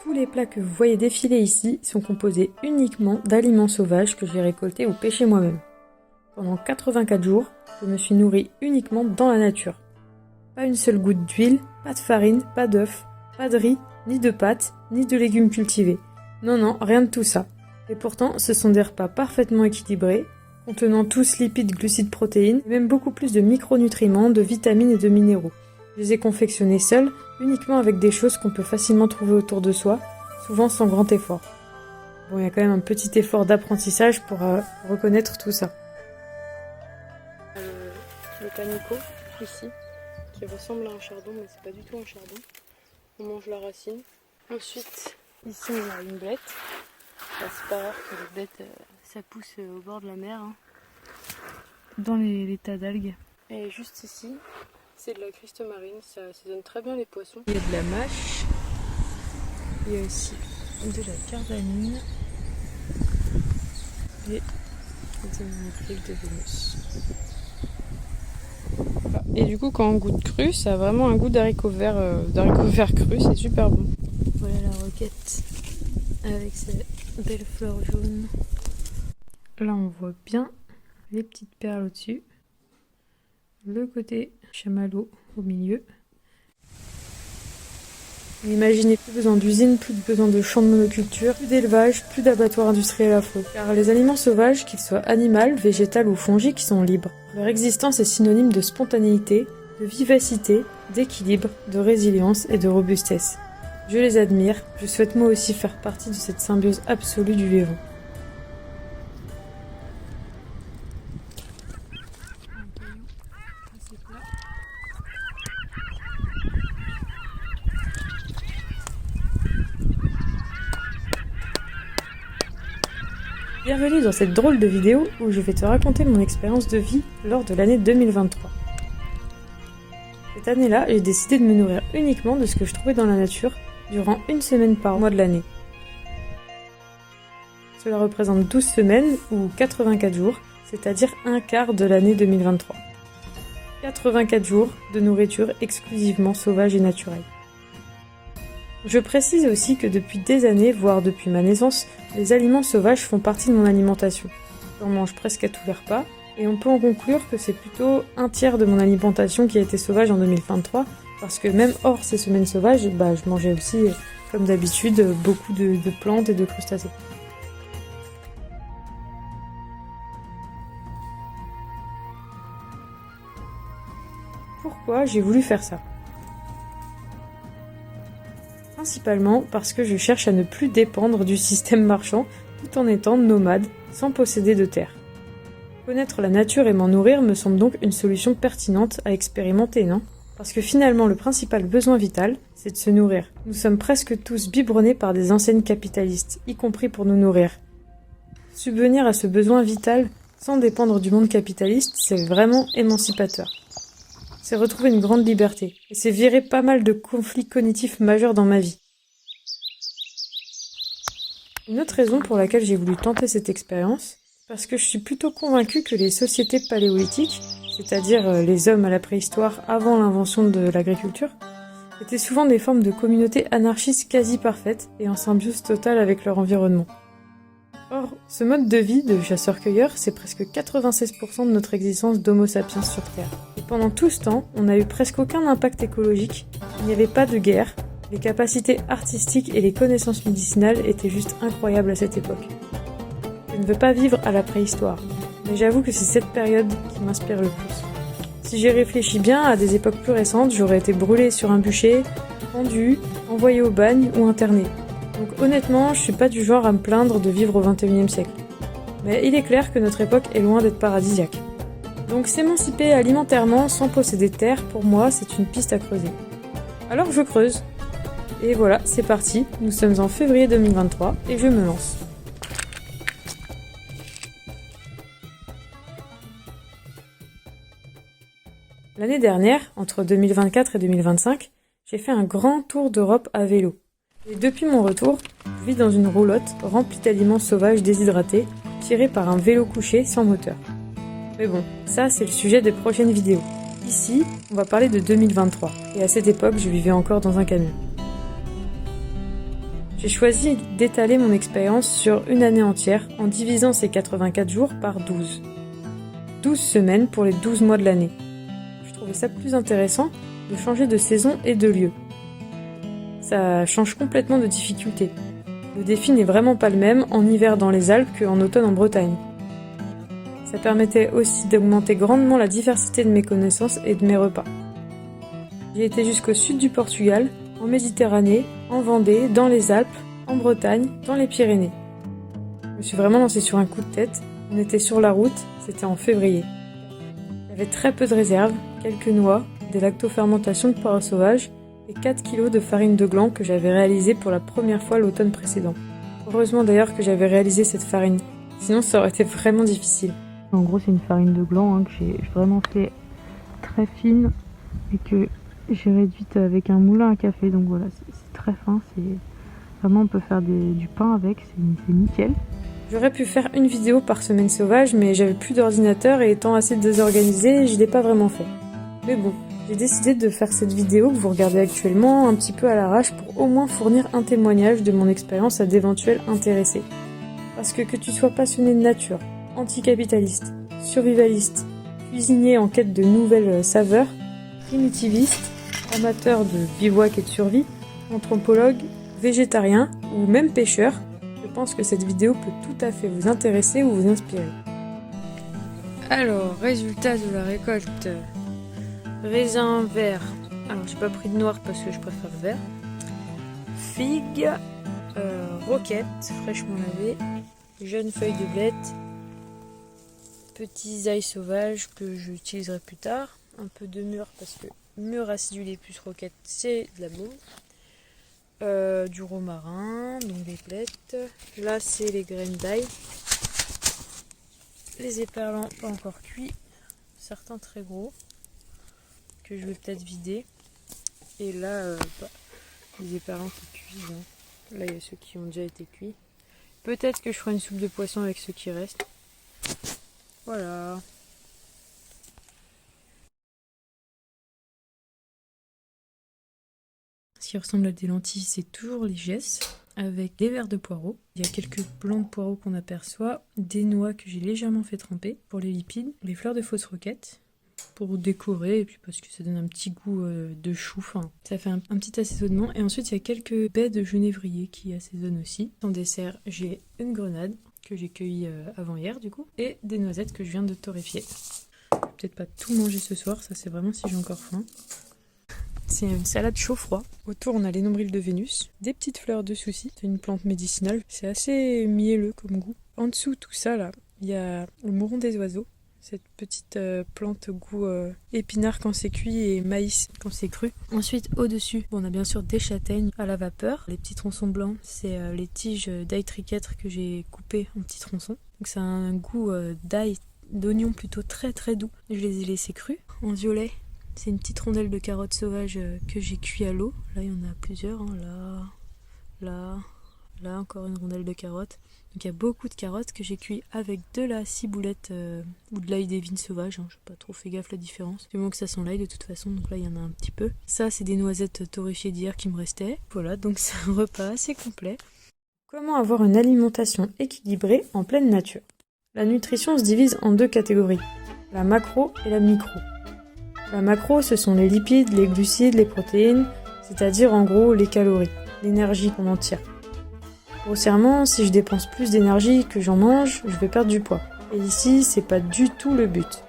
Tous les plats que vous voyez défiler ici sont composés uniquement d'aliments sauvages que j'ai récoltés ou pêchés moi-même. Pendant 84 jours, je me suis nourrie uniquement dans la nature. Pas une seule goutte d'huile, pas de farine, pas d'œufs, pas de riz, ni de pâtes, ni de légumes cultivés. Non, rien de tout ça. Et pourtant, ce sont des repas parfaitement équilibrés, contenant tous lipides, glucides, protéines, et même beaucoup plus de micronutriments, de vitamines et de minéraux. Je les ai confectionnés seuls, uniquement avec des choses qu'on peut facilement trouver autour de soi, souvent sans grand effort. Bon, il y a quand même un petit effort d'apprentissage pour reconnaître tout ça. Le panico, ici, qui ressemble à un chardon, mais c'est pas du tout un chardon. On mange la racine. Ensuite, ici, on a une blette. C'est pas rare que les blettes, ça pousse au bord de la mer, hein, dans les tas d'algues. Et juste ici, c'est de la criste marine, ça assaisonne très bien les poissons. Il y a de la mâche, il y a aussi de la cardamine et des olives de Vénus. Et du coup, quand on goûte cru, ça a vraiment un goût d'haricots verts cru, c'est super bon. Voilà la roquette avec ses belles fleurs jaunes. Là, on voit bien les petites perles au-dessus. Le côté chamallow au milieu. Imaginez, plus besoin d'usine, plus besoin de champs de monoculture, plus d'élevage, plus d'abattoirs industriels affreux. Car les aliments sauvages, qu'ils soient animaux, végétaux ou fongiques, sont libres. Leur existence est synonyme de spontanéité, de vivacité, d'équilibre, de résilience et de robustesse. Je les admire, je souhaite moi aussi faire partie de cette symbiose absolue du vivant. Bienvenue dans cette drôle de vidéo où je vais te raconter mon expérience de vie lors de l'année 2023. Cette année-là, j'ai décidé de me nourrir uniquement de ce que je trouvais dans la nature durant une semaine par mois de l'année. Cela représente 12 semaines ou 84 jours, c'est-à-dire un quart de l'année 2023. 84 jours de nourriture exclusivement sauvage et naturelle. Je précise aussi que depuis des années, voire depuis ma naissance, les aliments sauvages font partie de mon alimentation. J'en mange presque à tous les repas, et on peut en conclure que c'est plutôt un tiers de mon alimentation qui a été sauvage en 2023, parce que même hors ces semaines sauvages, je mangeais aussi, comme d'habitude, beaucoup de plantes et de crustacés. Pourquoi j'ai voulu faire ça ? Principalement parce que je cherche à ne plus dépendre du système marchand tout en étant nomade, sans posséder de terre. Connaître la nature et m'en nourrir me semble donc une solution pertinente à expérimenter, non ? Parce que finalement, le principal besoin vital, c'est de se nourrir. Nous sommes presque tous biberonnés par des enseignes capitalistes, y compris pour nous nourrir. Subvenir à ce besoin vital sans dépendre du monde capitaliste, c'est vraiment émancipateur. C'est retrouver une grande liberté, et c'est virer pas mal de conflits cognitifs majeurs dans ma vie. Une autre raison pour laquelle j'ai voulu tenter cette expérience, parce que je suis plutôt convaincue que les sociétés paléolithiques, c'est-à-dire les hommes à la préhistoire avant l'invention de l'agriculture, étaient souvent des formes de communautés anarchistes quasi parfaites et en symbiose totale avec leur environnement. Or, ce mode de vie de chasseur-cueilleur, c'est presque 96% de notre existence d'Homo sapiens sur Terre. Et pendant tout ce temps, on n'a eu presque aucun impact écologique, il n'y avait pas de guerre, les capacités artistiques et les connaissances médicinales étaient juste incroyables à cette époque. Je ne veux pas vivre à la préhistoire, mais j'avoue que c'est cette période qui m'inspire le plus. Si j'y réfléchis bien, à des époques plus récentes, j'aurais été brûlée sur un bûcher, pendue, envoyée au bagne ou internée. Donc honnêtement, je suis pas du genre à me plaindre de vivre au XXIe siècle. Mais il est clair que notre époque est loin d'être paradisiaque. Donc s'émanciper alimentairement sans posséder de terre, pour moi, c'est une piste à creuser. Alors je creuse. Et voilà, c'est parti, nous sommes en février 2023 et je me lance. L'année dernière, entre 2024 et 2025, j'ai fait un grand tour d'Europe à vélo. Et depuis mon retour, je vis dans une roulotte remplie d'aliments sauvages déshydratés, tirés par un vélo couché sans moteur. Mais bon, ça c'est le sujet des prochaines vidéos. Ici, on va parler de 2023, et à cette époque, je vivais encore dans un camion. J'ai choisi d'étaler mon expérience sur une année entière en divisant ces 84 jours par 12. 12 semaines pour les 12 mois de l'année. Je trouvais ça plus intéressant de changer de saison et de lieu. Ça change complètement de difficulté. Le défi n'est vraiment pas le même en hiver dans les Alpes qu'en automne en Bretagne. Ça permettait aussi d'augmenter grandement la diversité de mes connaissances et de mes repas. J'ai été jusqu'au sud du Portugal, en Méditerranée, en Vendée, dans les Alpes, en Bretagne, dans les Pyrénées. Je me suis vraiment lancée sur un coup de tête. On était sur la route, c'était en février. Il y avait très peu de réserves, quelques noix, des lactofermentations de poires sauvages et 4 kg de farine de gland que j'avais réalisée pour la première fois l'automne précédent. Heureusement d'ailleurs que j'avais réalisé cette farine, sinon ça aurait été vraiment difficile. En gros c'est une farine de gland que j'ai vraiment fait très fine et que j'ai réduite avec un moulin à café, donc voilà, c'est très fin, vraiment on peut faire du pain avec, c'est nickel. J'aurais pu faire une vidéo par semaine sauvage, mais j'avais plus d'ordinateur et étant assez désorganisée, je l'ai pas vraiment fait. Mais bon, j'ai décidé de faire cette vidéo que vous regardez actuellement un petit peu à l'arrache pour au moins fournir un témoignage de mon expérience à d'éventuels intéressés. Parce que tu sois passionné de nature, anticapitaliste, survivaliste, cuisinier en quête de nouvelles saveurs, primitiviste, amateur de bivouac et de survie, anthropologue, végétarien ou même pêcheur, je pense que cette vidéo peut tout à fait vous intéresser ou vous inspirer. Alors, résultat de la récolte. Raisin vert. Alors, j'ai pas pris de noir parce que je préfère le vert. Figues, roquettes fraîchement lavées, jeunes feuilles de blette, petits ails sauvages que j'utiliserai plus tard, un peu de mûre parce que mûre acidulée plus roquette c'est de la bombe. Du romarin, donc des blettes. Là, c'est les graines d'ail. Les éperlants pas encore cuits, certains très gros, que je vais peut-être vider. Et là, les éperlants qui cuisent. Là, il y a ceux qui ont déjà été cuits. Peut-être que je ferai une soupe de poisson avec ceux qui restent. Voilà. Ce qui ressemble à des lentilles, c'est toujours les gesses, avec des verres de poireaux. Il y a quelques blancs de poireaux qu'on aperçoit, des noix que j'ai légèrement fait tremper pour les lipides, les fleurs de fausse roquette pour décorer, et puis parce que ça donne un petit goût de chou, enfin, ça fait un petit assaisonnement. Et ensuite, il y a quelques baies de genévrier qui assaisonnent aussi. En dessert, j'ai une grenade que j'ai cueillie avant-hier du coup, et des noisettes que je viens de torréfier. Peut-être pas tout manger ce soir, ça c'est vraiment si j'ai encore faim. C'est une salade chaud-froid. Autour, on a les nombrils de Vénus, des petites fleurs de souci. C'est une plante médicinale. C'est assez mielleux comme goût. En dessous, tout ça, là, il y a le mouron des oiseaux. Cette petite plante au goût épinard quand c'est cuit et maïs quand c'est cru. Ensuite, au-dessus, on a bien sûr des châtaignes à la vapeur. Les petits tronçons blancs, c'est les tiges d'ail triquetre que j'ai coupées en petits tronçons. Donc ça a un goût d'ail, d'oignon plutôt très très doux. Je les ai laissés crus. En violet, c'est une petite rondelle de carottes sauvages que j'ai cuit à l'eau. Là, il y en a plusieurs. Là, encore une rondelle de carottes. Donc il y a beaucoup de carottes que j'ai cuit avec de la ciboulette ou de l'ail des vignes sauvages. Je n'ai pas trop fait gaffe la différence. Du moment que ça sent l'ail de toute façon. Donc là, il y en a un petit peu. Ça, c'est des noisettes torréfiées d'hier qui me restaient. Voilà, donc c'est un repas assez complet. Comment avoir une alimentation équilibrée en pleine nature? La nutrition se divise en deux catégories. La macro et la micro. La macro, ce sont les lipides, les glucides, les protéines, c'est-à-dire en gros les calories, l'énergie qu'on en tire. Grossièrement, si je dépense plus d'énergie que j'en mange, je vais perdre du poids. Et ici, c'est pas du tout le but.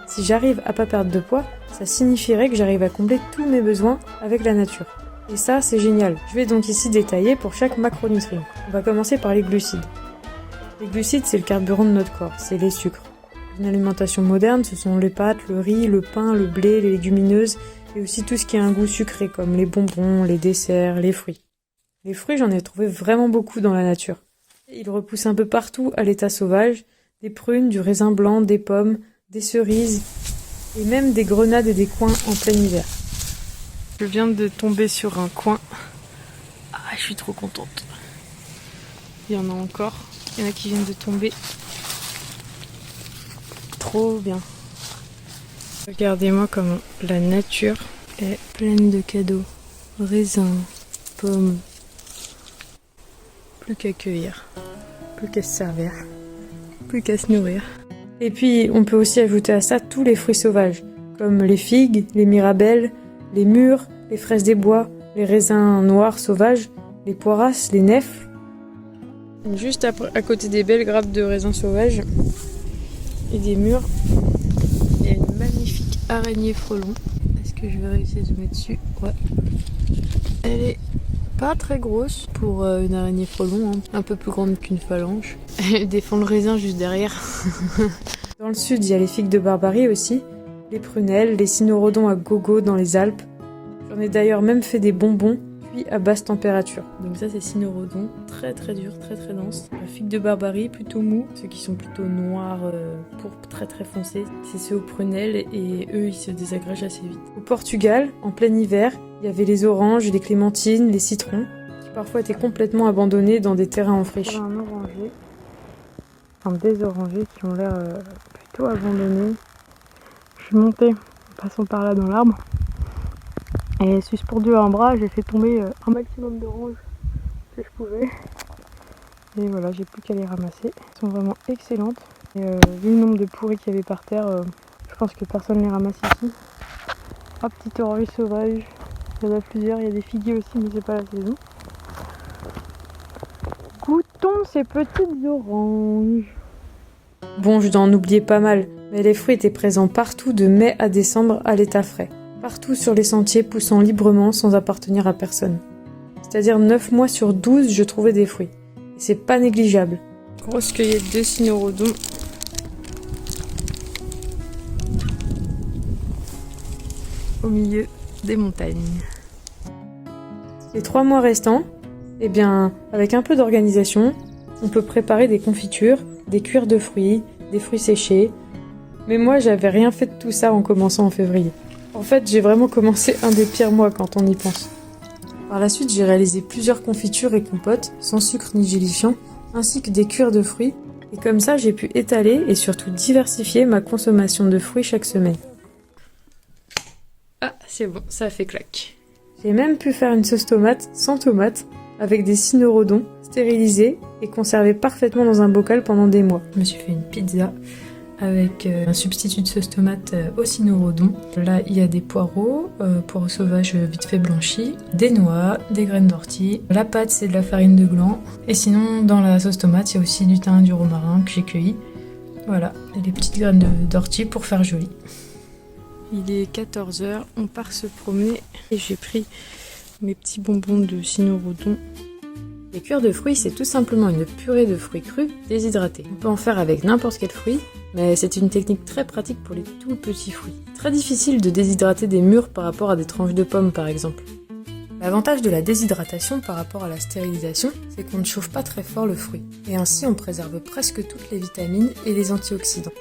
Si j'arrive à pas perdre de poids, ça signifierait que j'arrive à combler tous mes besoins avec la nature. Et ça, c'est génial. Je vais donc ici détailler pour chaque macronutrient. On va commencer par les glucides. Les glucides, c'est le carburant de notre corps, c'est les sucres. Une alimentation moderne, ce sont les pâtes, le riz, le pain, le blé, les légumineuses, et aussi tout ce qui a un goût sucré, comme les bonbons, les desserts, les fruits. Les fruits, j'en ai trouvé vraiment beaucoup dans la nature. Ils repoussent un peu partout à l'état sauvage, des prunes, du raisin blanc, des pommes, des cerises, et même des grenades et des coings en plein hiver. Je viens de tomber sur un coing. Ah, je suis trop contente. Il y en a encore. Il y en a qui viennent de tomber. Trop bien. Regardez-moi comment la nature est pleine de cadeaux. Raisins, pommes, Plus qu'à cueillir, plus qu'à se servir, plus qu'à se nourrir. Et puis on peut aussi ajouter à ça tous les fruits sauvages, comme les figues, les mirabelles, les mûres, les fraises des bois, les raisins noirs sauvages, les poirasses, les nèfles. Juste à côté des belles grappes de raisins sauvages et des mûres, il y a une magnifique araignée frelon. Est-ce que je vais réussir à zoomer dessus? Ouais. Elle est pas très grosse pour une araignée frelon, hein. Un peu plus grande qu'une phalange. Elle défend le raisin juste derrière. Dans le sud, il y a les figues de Barbarie aussi, les prunelles, les cynorrhodons à gogo dans les Alpes. J'en ai d'ailleurs même fait des bonbons cuits à basse température. Donc ça c'est cynorrhodon, très très dur, très très dense. La figue de Barbarie plutôt mou, ceux qui sont plutôt noirs, pourpre, très très foncés. C'est ceux aux prunelles et eux ils se désagrègent assez vite. Au Portugal, en plein hiver, il y avait les oranges, les clémentines, les citrons, qui parfois étaient complètement abandonnés dans des terrains en friche. Un oranger, enfin des orangers qui ont l'air plutôt abandonnés. Je suis montée en passant par là dans l'arbre. Et suspendu à un bras, j'ai fait tomber un maximum d'oranges que je pouvais. Et voilà, j'ai plus qu'à les ramasser. Elles sont vraiment excellentes. Et vu le nombre de pourris qu'il y avait par terre, je pense que personne ne les ramasse ici. Ah, petite orange sauvage. Il y en a plusieurs, il y a des figuiers aussi, mais c'est pas la saison. Goûtons ces petites oranges. Bon, je dois en oublier pas mal, mais les fruits étaient présents partout de mai à décembre à l'état frais. Partout sur les sentiers poussant librement sans appartenir à personne. C'est-à-dire 9 mois sur 12, je trouvais des fruits. Et c'est pas négligeable. Grosse cueillette de cynorrhodon. Au milieu des montagnes. Les 3 mois restants, eh bien, avec un peu d'organisation, on peut préparer des confitures, des cuirs de fruits, des fruits séchés. Mais moi, j'avais rien fait de tout ça en commençant en février. En fait, j'ai vraiment commencé un des pires mois quand on y pense. Par la suite, j'ai réalisé plusieurs confitures et compotes, sans sucre ni gélifiant, ainsi que des cuirs de fruits, et comme ça, j'ai pu étaler et surtout diversifier ma consommation de fruits chaque semaine. Ah, c'est bon, ça a fait clac. J'ai même pu faire une sauce tomate sans tomate, avec des cynorrhodons, stérilisés et conservés parfaitement dans un bocal pendant des mois. Je me suis fait une pizza avec un substitut de sauce tomate au cynorrhodon. Là, il y a des poireaux sauvages vite fait blanchis, des noix, des graines d'ortie. La pâte, c'est de la farine de gland. Et sinon, dans la sauce tomate, il y a aussi du thym et du romarin que j'ai cueilli. Voilà, et des petites graines d'ortie pour faire joli. Il est 14h, on part se promener et j'ai pris mes petits bonbons de cynorrhodon. Les cuirs de fruits, c'est tout simplement une purée de fruits crus déshydratés. On peut en faire avec n'importe quel fruit, mais c'est une technique très pratique pour les tout petits fruits. Très difficile de déshydrater des mûres par rapport à des tranches de pommes par exemple. L'avantage de la déshydratation par rapport à la stérilisation, c'est qu'on ne chauffe pas très fort le fruit, et ainsi on préserve presque toutes les vitamines et les antioxydants.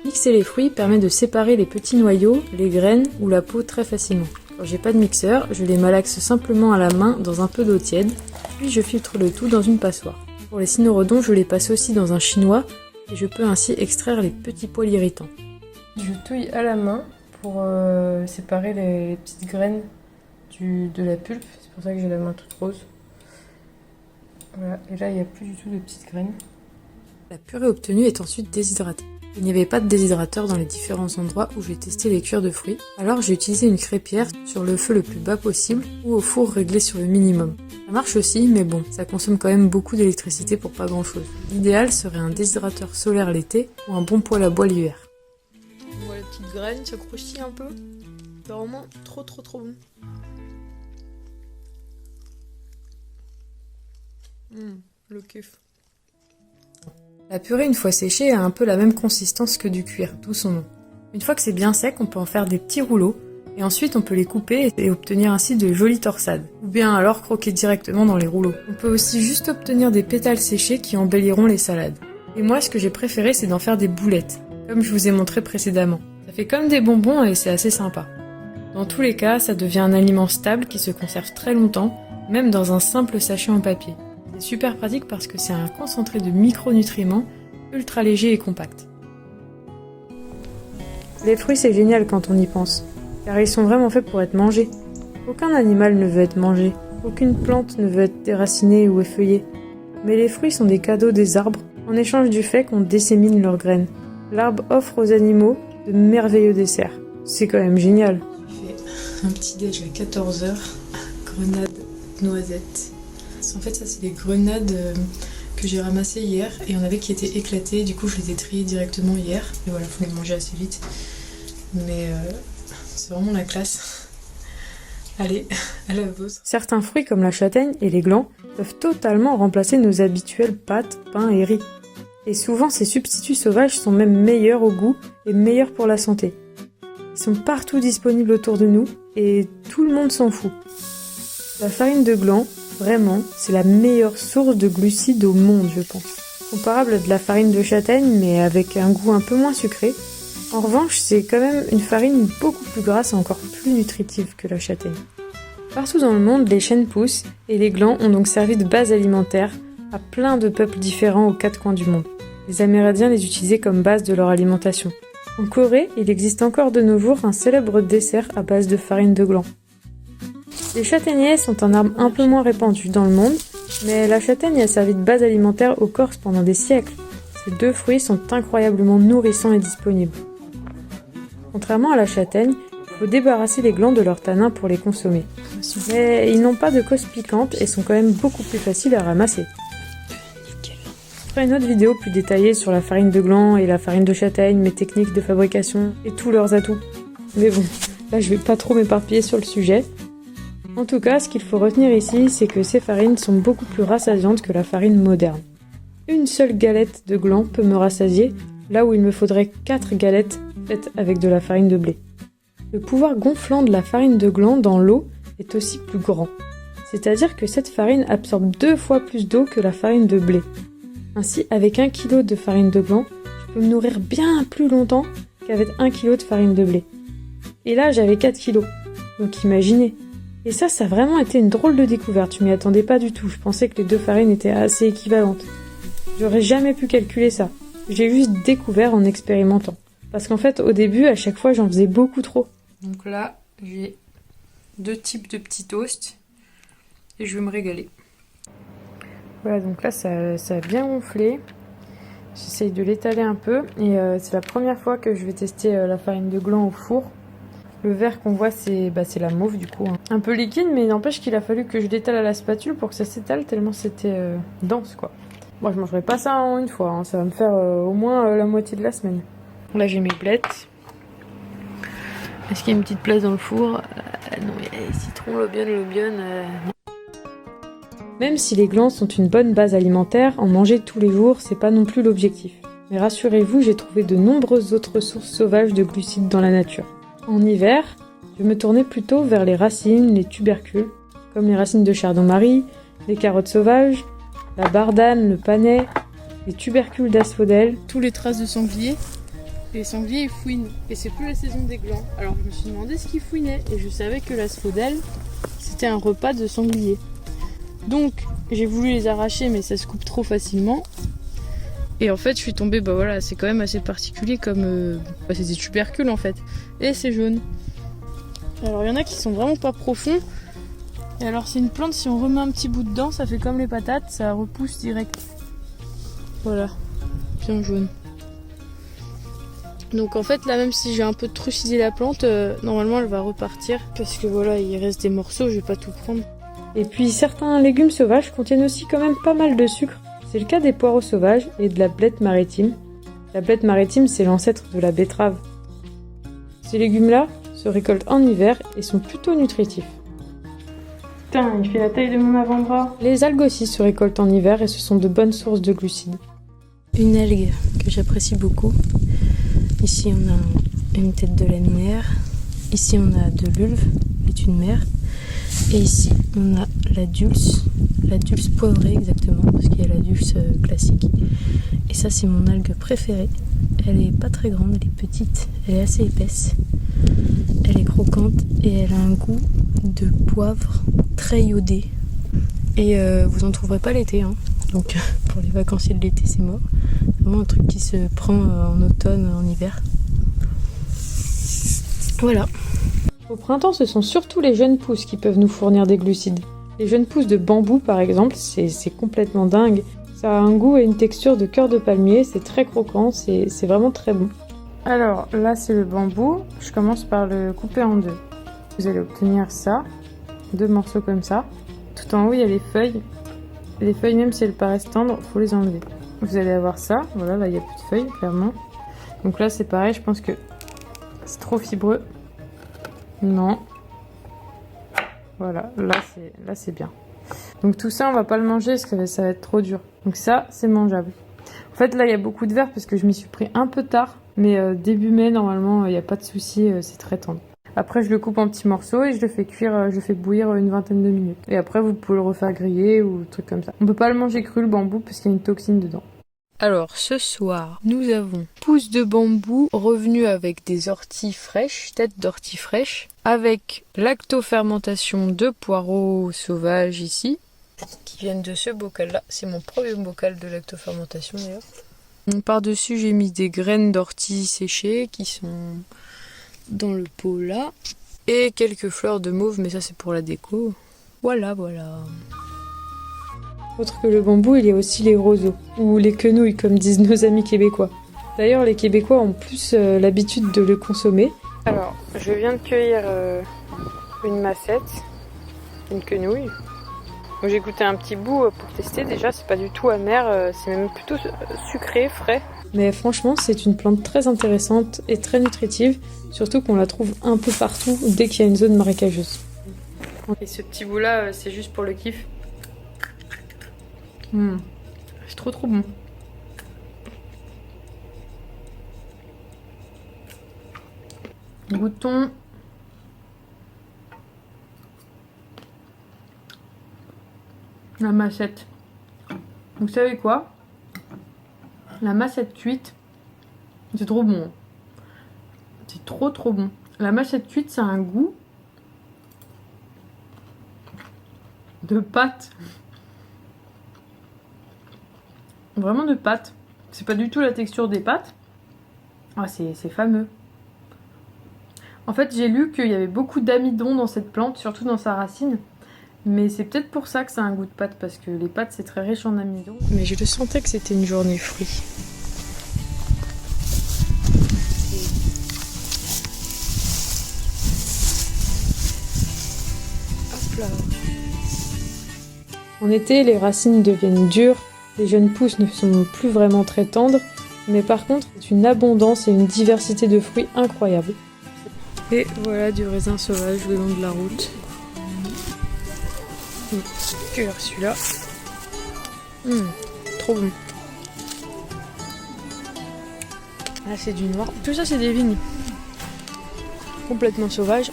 Mixer les fruits permet de séparer les petits noyaux, les graines ou la peau très facilement. Quand j'ai pas de mixeur, je les malaxe simplement à la main dans un peu d'eau tiède, puis je filtre le tout dans une passoire. Pour les cynorrhodons, je les passe aussi dans un chinois, et je peux ainsi extraire les petits poils irritants. Je touille à la main pour séparer les petites graines de la pulpe, c'est pour ça que j'ai la main toute rose. Voilà, et là il n'y a plus du tout de petites graines. La purée obtenue est ensuite déshydratée. Il n'y avait pas de déshydrateur dans les différents endroits où j'ai testé les cuirs de fruits, alors j'ai utilisé une crêpière sur le feu le plus bas possible ou au four réglé sur le minimum. Ça marche aussi, mais bon, ça consomme quand même beaucoup d'électricité pour pas grand chose. L'idéal serait un déshydrateur solaire l'été ou un bon poêle à bois l'hiver. On voit les petites graines, ça croustille un peu. C'est vraiment trop bon. Le kiff. La purée, une fois séchée, a un peu la même consistance que du cuir, d'où son nom. Une fois que c'est bien sec, on peut en faire des petits rouleaux, et ensuite on peut les couper et obtenir ainsi de jolies torsades. Ou bien alors croquer directement dans les rouleaux. On peut aussi juste obtenir des pétales séchés qui embelliront les salades. Et moi, ce que j'ai préféré, c'est d'en faire des boulettes, comme je vous ai montré précédemment. Ça fait comme des bonbons et c'est assez sympa. Dans tous les cas, ça devient un aliment stable qui se conserve très longtemps, même dans un simple sachet en papier. C'est super pratique parce que c'est un concentré de micronutriments ultra léger et compact. Les fruits, c'est génial quand on y pense, car ils sont vraiment faits pour être mangés. Aucun animal ne veut être mangé, aucune plante ne veut être déracinée ou effeuillée. Mais les fruits sont des cadeaux des arbres, en échange du fait qu'on dissémine leurs graines. L'arbre offre aux animaux de merveilleux desserts. C'est quand même génial. J'ai fait un petit déj à 14h, grenades noisettes. En fait ça c'est des grenades que j'ai ramassées hier et il y en avait qui étaient éclatées, du coup je les ai triées directement hier. Et voilà, il faut les manger assez vite. Mais c'est vraiment la classe. Allez, à la vôtre. Certains fruits comme la châtaigne et les glands peuvent totalement remplacer nos habituelles pâtes, pain et riz. Et souvent ces substituts sauvages sont même meilleurs au goût et meilleurs pour la santé. Ils sont partout disponibles autour de nous et tout le monde s'en fout. La farine de gland, vraiment, c'est la meilleure source de glucides au monde, je pense. Comparable à de la farine de châtaigne, mais avec un goût un peu moins sucré. En revanche, c'est quand même une farine beaucoup plus grasse et encore plus nutritive que la châtaigne. Partout dans le monde, les chênes poussent et les glands ont donc servi de base alimentaire à plein de peuples différents aux quatre coins du monde. Les Amérindiens les utilisaient comme base de leur alimentation. En Corée, il existe encore de nos jours un célèbre dessert à base de farine de gland. Les châtaigniers sont un arbre un peu moins répandu dans le monde, mais la châtaigne a servi de base alimentaire aux Corses pendant des siècles. Ces deux fruits sont incroyablement nourrissants et disponibles. Contrairement à la châtaigne, il faut débarrasser les glands de leurs tanins pour les consommer. Mais ils n'ont pas de cause piquante et sont quand même beaucoup plus faciles à ramasser. Je ferai une autre vidéo plus détaillée sur la farine de gland et la farine de châtaigne, mes techniques de fabrication et tous leurs atouts. Mais bon, là je vais pas trop m'éparpiller sur le sujet. En tout cas, ce qu'il faut retenir ici, c'est que ces farines sont beaucoup plus rassasiantes que la farine moderne. Une seule galette de gland peut me rassasier, là où il me faudrait 4 galettes faites avec de la farine de blé. Le pouvoir gonflant de la farine de gland dans l'eau est aussi plus grand. C'est-à-dire que cette farine absorbe 2 fois plus d'eau que la farine de blé. Ainsi, avec 1 kg de farine de gland, je peux me nourrir bien plus longtemps qu'avec 1 kg de farine de blé. Et là, j'avais 4 kg. Donc imaginez. Et ça a vraiment été une drôle de découverte. Je m'y attendais pas du tout. Je pensais que les deux farines étaient assez équivalentes. J'aurais jamais pu calculer ça. J'ai juste découvert en expérimentant. Parce qu'en fait, au début, à chaque fois, j'en faisais beaucoup trop. Donc là, j'ai 2 types de petits toasts et je vais me régaler. Voilà, donc là, ça a bien gonflé. J'essaye de l'étaler un peu. Et c'est la première fois que je vais tester la farine de gland au four. Le vert qu'on voit, c'est la mauve du coup. Un peu liquide, mais il n'empêche qu'il a fallu que je l'étale à la spatule pour que ça s'étale tellement c'était dense, quoi. Moi, je mangerai pas ça en une fois. Hein. Ça va me faire au moins la moitié de la semaine. Là, j'ai mes blettes. Est-ce qu'il y a une petite place dans le four? Non, il y a les citrons, l'oignon. Même si les glands sont une bonne base alimentaire, en manger tous les jours, c'est pas non plus l'objectif. Mais rassurez-vous, j'ai trouvé de nombreuses autres sources sauvages de glucides dans la nature. En hiver, je vais me tourner plutôt vers les racines, les tubercules, comme les racines de chardon-marie, les carottes sauvages, la bardane, le panais, les tubercules d'asphodèle. Tous les traces de sanglier. Les sangliers ils fouinent et c'est plus la saison des glands. Alors je me suis demandé ce qu'ils fouinaient et je savais que l'asphodèle c'était un repas de sanglier. Donc j'ai voulu les arracher mais ça se coupe trop facilement. Et en fait je suis tombée, voilà, c'est quand même assez particulier comme... c'est des tubercules en fait. Et c'est jaune. Alors il y en a qui sont vraiment pas profonds. Et alors c'est une plante, si on remet un petit bout dedans, ça fait comme les patates, ça repousse direct. Voilà, bien jaune. Donc en fait là, même si j'ai un peu trucidé la plante, normalement elle va repartir. Parce que voilà, il reste des morceaux, je vais pas tout prendre. Et puis certains légumes sauvages contiennent aussi quand même pas mal de sucre. C'est le cas des poireaux sauvages et de la blette maritime. La blette maritime, c'est l'ancêtre de la betterave. Ces légumes-là se récoltent en hiver et sont plutôt nutritifs. Putain, il fait la taille de mon avant-bras. Les algues aussi se récoltent en hiver et ce sont de bonnes sources de glucides. Une algue que j'apprécie beaucoup. Ici on a une tête de laminaire. Ici on a de l'ulve, qui est une mère. Et ici on a la dulce poivrée exactement, parce qu'il y a la dulce classique. Et ça c'est mon algue préférée. Elle est pas très grande, elle est petite, elle est assez épaisse. Elle est croquante et elle a un goût de poivre très iodé. Et vous en trouverez pas l'été, hein. Donc pour les vacanciers de l'été c'est mort. Vraiment un truc qui se prend en automne, en hiver. Voilà. Au printemps, ce sont surtout les jeunes pousses qui peuvent nous fournir des glucides. Les jeunes pousses de bambou par exemple, c'est complètement dingue. Ça a un goût et une texture de cœur de palmier, c'est très croquant, c'est vraiment très bon. Alors là c'est le bambou, je commence par le couper en deux. Vous allez obtenir ça, 2 morceaux comme ça. Tout en haut il y a les feuilles. Les feuilles même si elles paraissent tendres, faut les enlever. Vous allez avoir ça, voilà là il n'y a plus de feuilles clairement. Donc là c'est pareil, je pense que c'est trop fibreux. Non. Voilà, là c'est bien. Donc tout ça on va pas le manger parce que ça va être trop dur. Donc ça c'est mangeable. En fait là il y a beaucoup de verre parce que je m'y suis pris un peu tard. Mais début mai normalement il n'y a pas de souci, c'est très tendre. Après je le coupe en petits morceaux et je le fais cuire, je le fais bouillir une vingtaine de minutes. Et après vous pouvez le refaire griller ou des trucs comme ça. On peut pas le manger cru le bambou parce qu'il y a une toxine dedans. Alors ce soir, nous avons pousses de bambou revenues avec des orties fraîches, têtes d'orties fraîches, avec lactofermentation de poireaux sauvages ici, qui viennent de ce bocal-là. C'est mon premier bocal de lactofermentation d'ailleurs. Par-dessus, j'ai mis des graines d'ortie séchées qui sont dans le pot là, et quelques fleurs de mauve, mais ça c'est pour la déco. Voilà. Autre que le bambou, il y a aussi les roseaux, ou les quenouilles comme disent nos amis québécois. D'ailleurs, les Québécois ont plus l'habitude de le consommer. Alors, je viens de cueillir une massette, une quenouille. Donc, j'ai goûté un petit bout pour tester. Déjà, c'est pas du tout amer, c'est même plutôt sucré, frais. Mais franchement, c'est une plante très intéressante et très nutritive, surtout qu'on la trouve un peu partout dès qu'il y a une zone marécageuse. Et ce petit bout-là, c'est juste pour le kiff. C'est trop bon. Goûtons. La massette. Vous savez quoi? La massette cuite, c'est trop bon. C'est trop bon. La massette cuite, ça a un goût de pâte. Vraiment de pâte. C'est pas du tout la texture des pâtes. Ah, c'est fameux. En fait, j'ai lu qu'il y avait beaucoup d'amidon dans cette plante, surtout dans sa racine. Mais c'est peut-être pour ça que ça a un goût de pâte, parce que les pâtes, c'est très riche en amidon. Mais je le sentais que c'était une journée fruit. Hop là. En été, les racines deviennent dures. Les jeunes pousses ne sont plus vraiment très tendres, mais par contre, c'est une abondance et une diversité de fruits incroyables. Et voilà du raisin sauvage le long de la route. Cueillir celui-là. Trop bon. Là, c'est du noir. Tout ça, c'est des vignes. Complètement sauvages.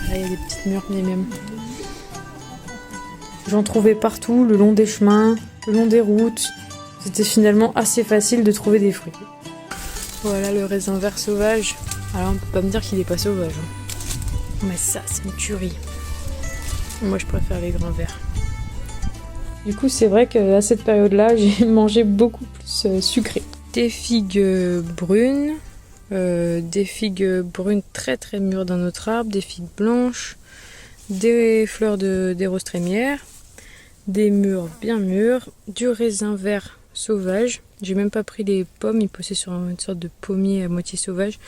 Là, il y a des petites mûres, mais même. J'en trouvais partout, le long des chemins, le long des routes. C'était finalement assez facile de trouver des fruits. Voilà le raisin vert sauvage. Alors on peut pas me dire qu'il est pas sauvage. Mais ça, c'est une tuerie. Moi, je préfère les grains verts. Du coup, c'est vrai qu'à cette période-là, j'ai mangé beaucoup plus sucré. Des figues brunes. Des figues brunes très très mûres d'un autre arbre. Des figues blanches. Des fleurs des roses trémières. Des mûres bien mûres, du raisin vert sauvage. J'ai même pas pris les pommes, ils poussaient sur une sorte de pommier à moitié sauvage.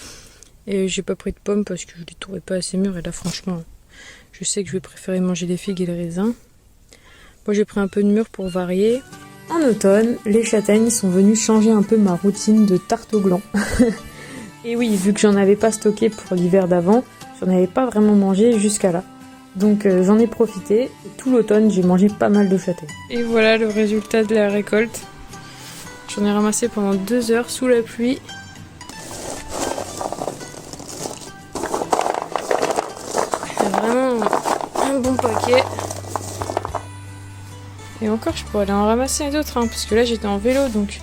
Et j'ai pas pris de pommes parce que je les trouvais pas assez mûres. Et là, franchement, je sais que je vais préférer manger les figues et les raisins. Moi, j'ai pris un peu de mûres pour varier. En automne, les châtaignes sont venues changer un peu ma routine de tarte au gland. Et oui, vu que j'en avais pas stocké pour l'hiver d'avant, j'en avais pas vraiment mangé jusqu'à là. Donc j'en ai profité, et tout l'automne j'ai mangé pas mal de châtaignes. Et voilà le résultat de la récolte. J'en ai ramassé pendant 2 heures sous la pluie. C'est vraiment un bon paquet. Et encore je pourrais aller en ramasser d'autres, hein, parce que là j'étais en vélo donc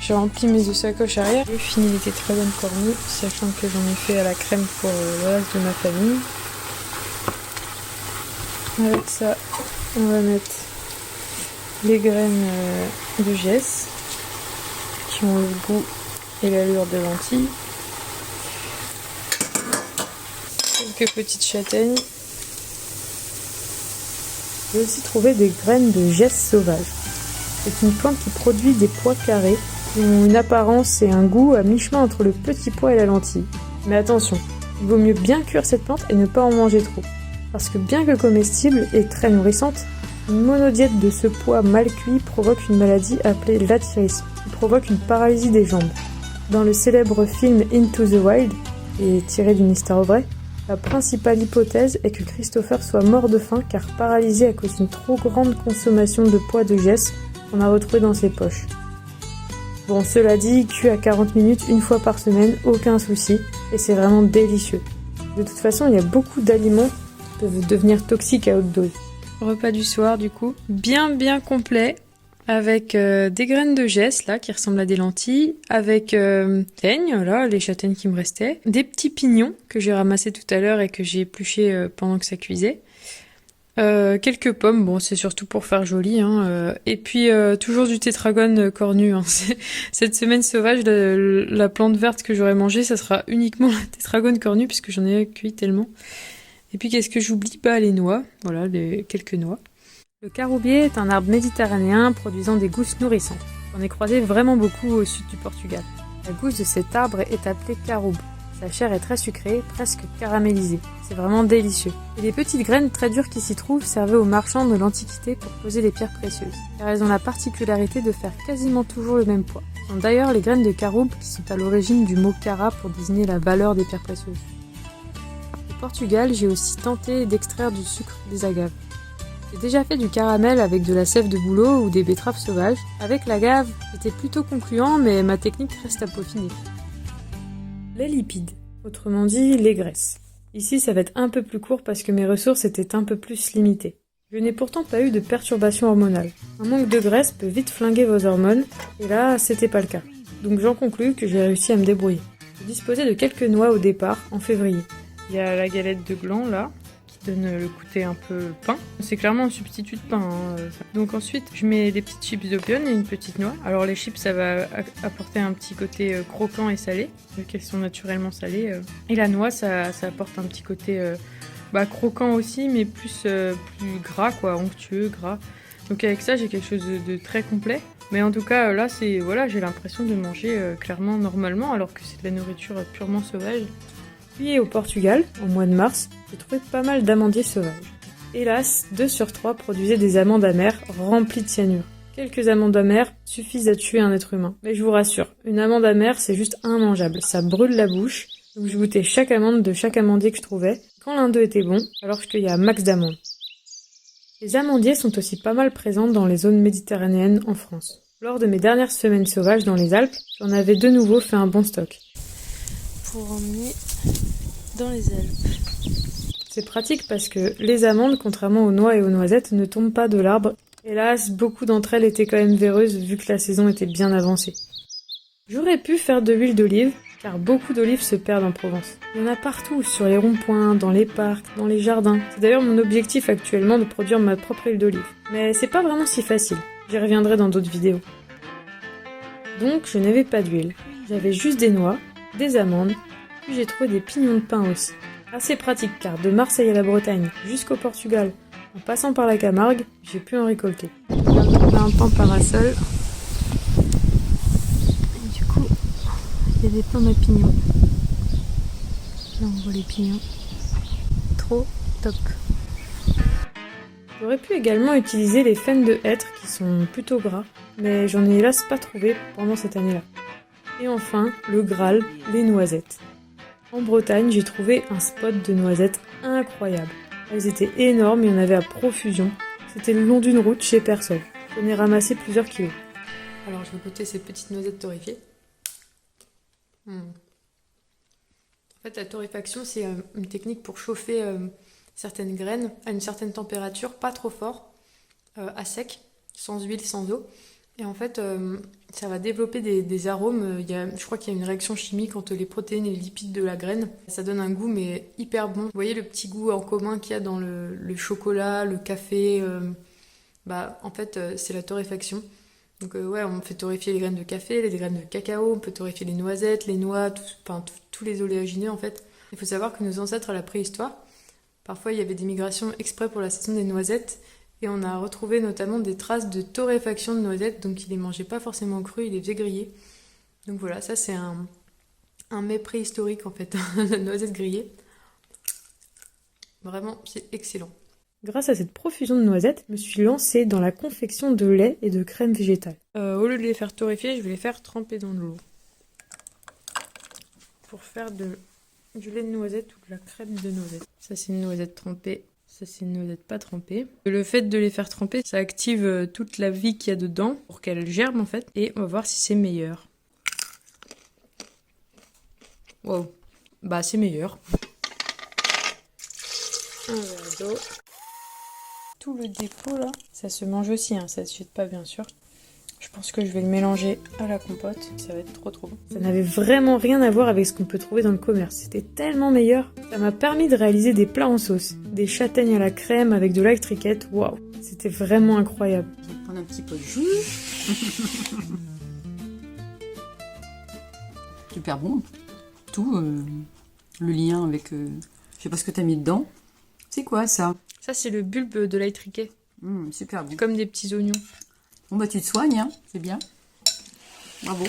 j'ai rempli mes 2 sacoches arrière. J'ai fini, il était très bonne cornue, sachant que j'en ai fait à la crème pour le reste de ma famille. Avec ça, on va mettre les graines de gesse qui ont le goût et l'allure de lentilles. Quelques petites châtaignes. J'ai aussi trouvé des graines de gesse sauvage. C'est une plante qui produit des pois carrés qui ont une apparence et un goût à mi-chemin entre le petit pois et la lentille. Mais attention, il vaut mieux bien cuire cette plante et ne pas en manger trop. Parce que bien que comestible et très nourrissante, une monodiète de ce pois mal cuit provoque une maladie appelée l'athyrisme, qui provoque une paralysie des jambes. Dans le célèbre film Into the Wild, et tiré d'une histoire vraie, la principale hypothèse est que Christopher soit mort de faim car paralysé à cause d'une trop grande consommation de pois de gesse qu'on a retrouvé dans ses poches. Bon, cela dit, cuit à 40 minutes une fois par semaine, aucun souci, et c'est vraiment délicieux. De toute façon, il y a beaucoup d'aliments qui peuvent devenir toxiques à haute dose. Repas du soir du coup, bien complet, avec des graines de gesse là qui ressemblent à des lentilles, avec châtaignes, là, les châtaignes qui me restaient, des petits pignons que j'ai ramassés tout à l'heure et que j'ai épluchés pendant que ça cuisait, quelques pommes, bon c'est surtout pour faire joli, hein, et puis toujours du tétragone cornu. Hein. Cette semaine sauvage, la plante verte que j'aurais mangée, ça sera uniquement la tétragone cornu puisque j'en ai cuit tellement. Et puis qu'est-ce que j'oublie? Les noix, voilà, quelques noix. Le caroubier est un arbre méditerranéen produisant des gousses nourrissantes. J'en ai croisé vraiment beaucoup au sud du Portugal. La gousse de cet arbre est appelée caroube. Sa chair est très sucrée, presque caramélisée. C'est vraiment délicieux. Et les petites graines très dures qui s'y trouvent servaient aux marchands de l'Antiquité pour poser les pierres précieuses, car elles ont la particularité de faire quasiment toujours le même poids. Ce sont d'ailleurs les graines de caroube qui sont à l'origine du mot cara pour désigner la valeur des pierres précieuses. Au Portugal, j'ai aussi tenté d'extraire du sucre des agaves. J'ai déjà fait du caramel avec de la sève de bouleau ou des betteraves sauvages. Avec l'agave, c'était plutôt concluant, mais ma technique reste à peaufiner. Les lipides, autrement dit les graisses. Ici, ça va être un peu plus court parce que mes ressources étaient un peu plus limitées. Je n'ai pourtant pas eu de perturbations hormonales. Un manque de graisse peut vite flinguer vos hormones, et là, c'était pas le cas. Donc j'en conclus que j'ai réussi à me débrouiller. Je disposais de quelques noix au départ, en février. Il y a la galette de gland là, qui donne le côté un peu pain. C'est clairement un substitut de pain. Hein, ça. Donc ensuite, je mets des petites chips d'opium et une petite noix. Alors les chips, ça va apporter un petit côté croquant et salé, vu qu'elles sont naturellement salées. Et la noix, ça apporte un petit côté croquant aussi, mais plus gras, quoi, onctueux, gras. Donc avec ça, j'ai quelque chose de très complet. Mais en tout cas, là, j'ai l'impression de manger clairement normalement, alors que c'est de la nourriture purement sauvage. Puis au Portugal, au mois de mars, j'ai trouvé pas mal d'amandiers sauvages. Hélas, 2 sur 3 produisaient des amandes amères remplies de cyanure. Quelques amandes amères suffisent à tuer un être humain. Mais je vous rassure, une amande amère, c'est juste immangeable. Ça brûle la bouche. Donc je goûtais chaque amande de chaque amandier que je trouvais. Quand l'un d'eux était bon, alors qu'il y a un max d'amandes. Les amandiers sont aussi pas mal présents dans les zones méditerranéennes en France. Lors de mes dernières semaines sauvages dans les Alpes, j'en avais de nouveau fait un bon stock. Pour emmener dans les Alpes. C'est pratique parce que les amandes, contrairement aux noix et aux noisettes, ne tombent pas de l'arbre. Hélas, beaucoup d'entre elles étaient quand même véreuses vu que la saison était bien avancée. J'aurais pu faire de l'huile d'olive, car beaucoup d'olives se perdent en Provence. Il y en a partout, sur les ronds-points, dans les parcs, dans les jardins. C'est d'ailleurs mon objectif actuellement de produire ma propre huile d'olive. Mais c'est pas vraiment si facile. J'y reviendrai dans d'autres vidéos. Donc je n'avais pas d'huile. J'avais juste des noix, des amandes, puis j'ai trouvé des pignons de pin aussi. Assez pratique car de Marseille à la Bretagne jusqu'au Portugal, en passant par la Camargue, j'ai pu en récolter. J'ai trouvé un pan parasol. Et du coup, il y a des pommes à pignons. Là on voit les pignons. Trop top. J'aurais pu également utiliser les faines de hêtre qui sont plutôt gras, mais j'en ai hélas pas trouvé pendant cette année-là. Et enfin, le Graal, les noisettes. En Bretagne, j'ai trouvé un spot de noisettes incroyable. Elles étaient énormes et il y en avait à profusion. C'était le long d'une route chez personne. J'en ai ramassé plusieurs kilos. Alors je vais goûter ces petites noisettes torréfiées. En fait, la torréfaction, c'est une technique pour chauffer certaines graines à une certaine température, pas trop fort, à sec, sans huile, sans eau. Et en fait, ça va développer des arômes. Je crois qu'il y a une réaction chimique entre les protéines et les lipides de la graine. Ça donne un goût, mais hyper bon. Vous voyez le petit goût en commun qu'il y a dans le chocolat, le café. En fait, c'est la torréfaction. Donc on fait torréfier les graines de café, les graines de cacao, on peut torréfier les noisettes, les noix, tous les oléagineux en fait. Il faut savoir que nos ancêtres à la préhistoire, parfois il y avait des migrations exprès pour la saison des noisettes. Et on a retrouvé notamment des traces de torréfaction de noisettes, donc il les mangeait pas forcément crus, il les faisait griller. Donc voilà, ça c'est un mets préhistorique en fait, la noisette grillée. Vraiment, c'est excellent. Grâce à cette profusion de noisettes, je me suis lancée dans la confection de lait et de crème végétale. Au lieu de les faire torréfier, je vais les faire tremper dans de l'eau. Pour faire du lait de noisette ou de la crème de noisette. Ça c'est une noisette trempée, ça c'est une noisette pas trempée. Le fait de les faire tremper, ça active toute la vie qu'il y a dedans pour qu'elles germent en fait. Et on va voir si c'est meilleur. Wow, bah c'est meilleur. Un verre d'eau. Tout le dépôt là, ça se mange aussi, hein, ça se jette pas bien sûr. Je pense que je vais le mélanger à la compote, ça va être trop bon. Ça n'avait vraiment rien à voir avec ce qu'on peut trouver dans le commerce, c'était tellement meilleur. Ça m'a permis de réaliser des plats en sauce, des châtaignes à la crème avec de l'actriquette, waouh, c'était vraiment incroyable. Je vais prendre un petit peu de jus. Super bon. Tout le lien avec... je sais pas ce que t'as mis dedans. C'est quoi ça? Ça c'est le bulbe de l'ail triquet. Super bon. Comme des petits oignons. Bon bah tu te soignes, hein, c'est bien. Bravo.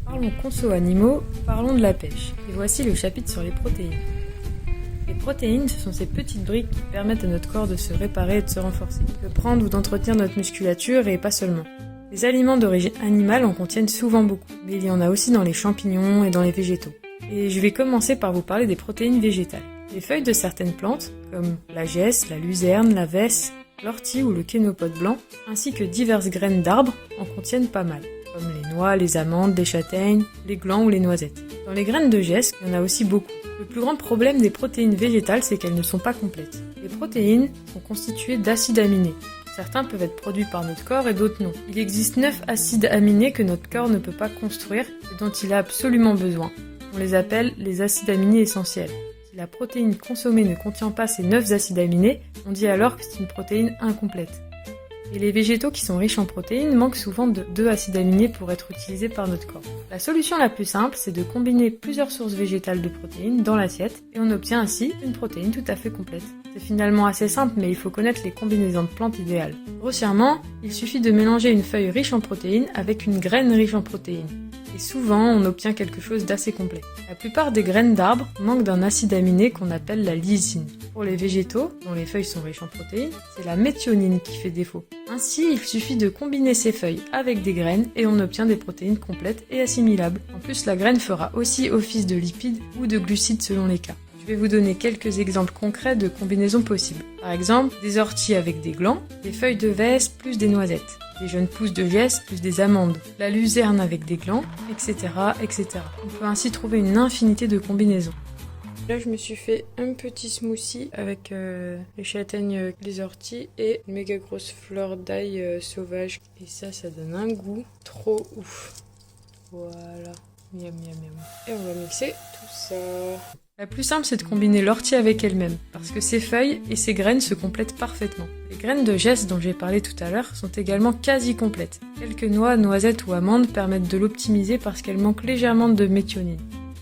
Parlons conso animaux, parlons de la pêche. Et voici le chapitre sur les protéines. Les protéines, ce sont ces petites briques qui permettent à notre corps de se réparer et de se renforcer, de prendre ou d'entretenir notre musculature et pas seulement. Les aliments d'origine animale en contiennent souvent beaucoup, mais il y en a aussi dans les champignons et dans les végétaux. Et je vais commencer par vous parler des protéines végétales. Les feuilles de certaines plantes, comme la gesse, la luzerne, la vesse, l'ortie ou le kénopode blanc, ainsi que diverses graines d'arbres en contiennent pas mal, comme les noix, les amandes, les châtaignes, les glands ou les noisettes. Dans les graines de gesse, il y en a aussi beaucoup. Le plus grand problème des protéines végétales, c'est qu'elles ne sont pas complètes. Les protéines sont constituées d'acides aminés. Certains peuvent être produits par notre corps et d'autres non. Il existe 9 acides aminés que notre corps ne peut pas construire et dont il a absolument besoin. On les appelle les acides aminés essentiels. Si la protéine consommée ne contient pas ces 9 acides aminés, on dit alors que c'est une protéine incomplète. Et les végétaux qui sont riches en protéines manquent souvent de 2 acides aminés pour être utilisés par notre corps. La solution la plus simple, c'est de combiner plusieurs sources végétales de protéines dans l'assiette et on obtient ainsi une protéine tout à fait complète. C'est finalement assez simple, mais il faut connaître les combinaisons de plantes idéales. Grossièrement, il suffit de mélanger une feuille riche en protéines avec une graine riche en protéines. Et souvent, on obtient quelque chose d'assez complet. La plupart des graines d'arbres manquent d'un acide aminé qu'on appelle la lysine. Pour les végétaux, dont les feuilles sont riches en protéines, c'est la méthionine qui fait défaut. Ainsi, il suffit de combiner ces feuilles avec des graines et on obtient des protéines complètes et assimilables. En plus, la graine fera aussi office de lipide ou de glucides selon les cas. Je vais vous donner quelques exemples concrets de combinaisons possibles. Par exemple, des orties avec des glands, des feuilles de vesse plus des noisettes, des jeunes pousses de gesse plus des amandes, la luzerne avec des glands, etc., etc. On peut ainsi trouver une infinité de combinaisons. Là, je me suis fait un petit smoothie avec les châtaignes, les orties et une méga grosse fleur d'ail sauvage. Et ça donne un goût trop ouf. Voilà. Miam, miam, miam. Et on va mixer tout ça. La plus simple, c'est de combiner l'ortie avec elle-même, parce que ses feuilles et ses graines se complètent parfaitement. Les graines de gesse dont j'ai parlé tout à l'heure sont également quasi complètes. Quelques noix, noisettes ou amandes permettent de l'optimiser parce qu'elles manquent légèrement de méthionine.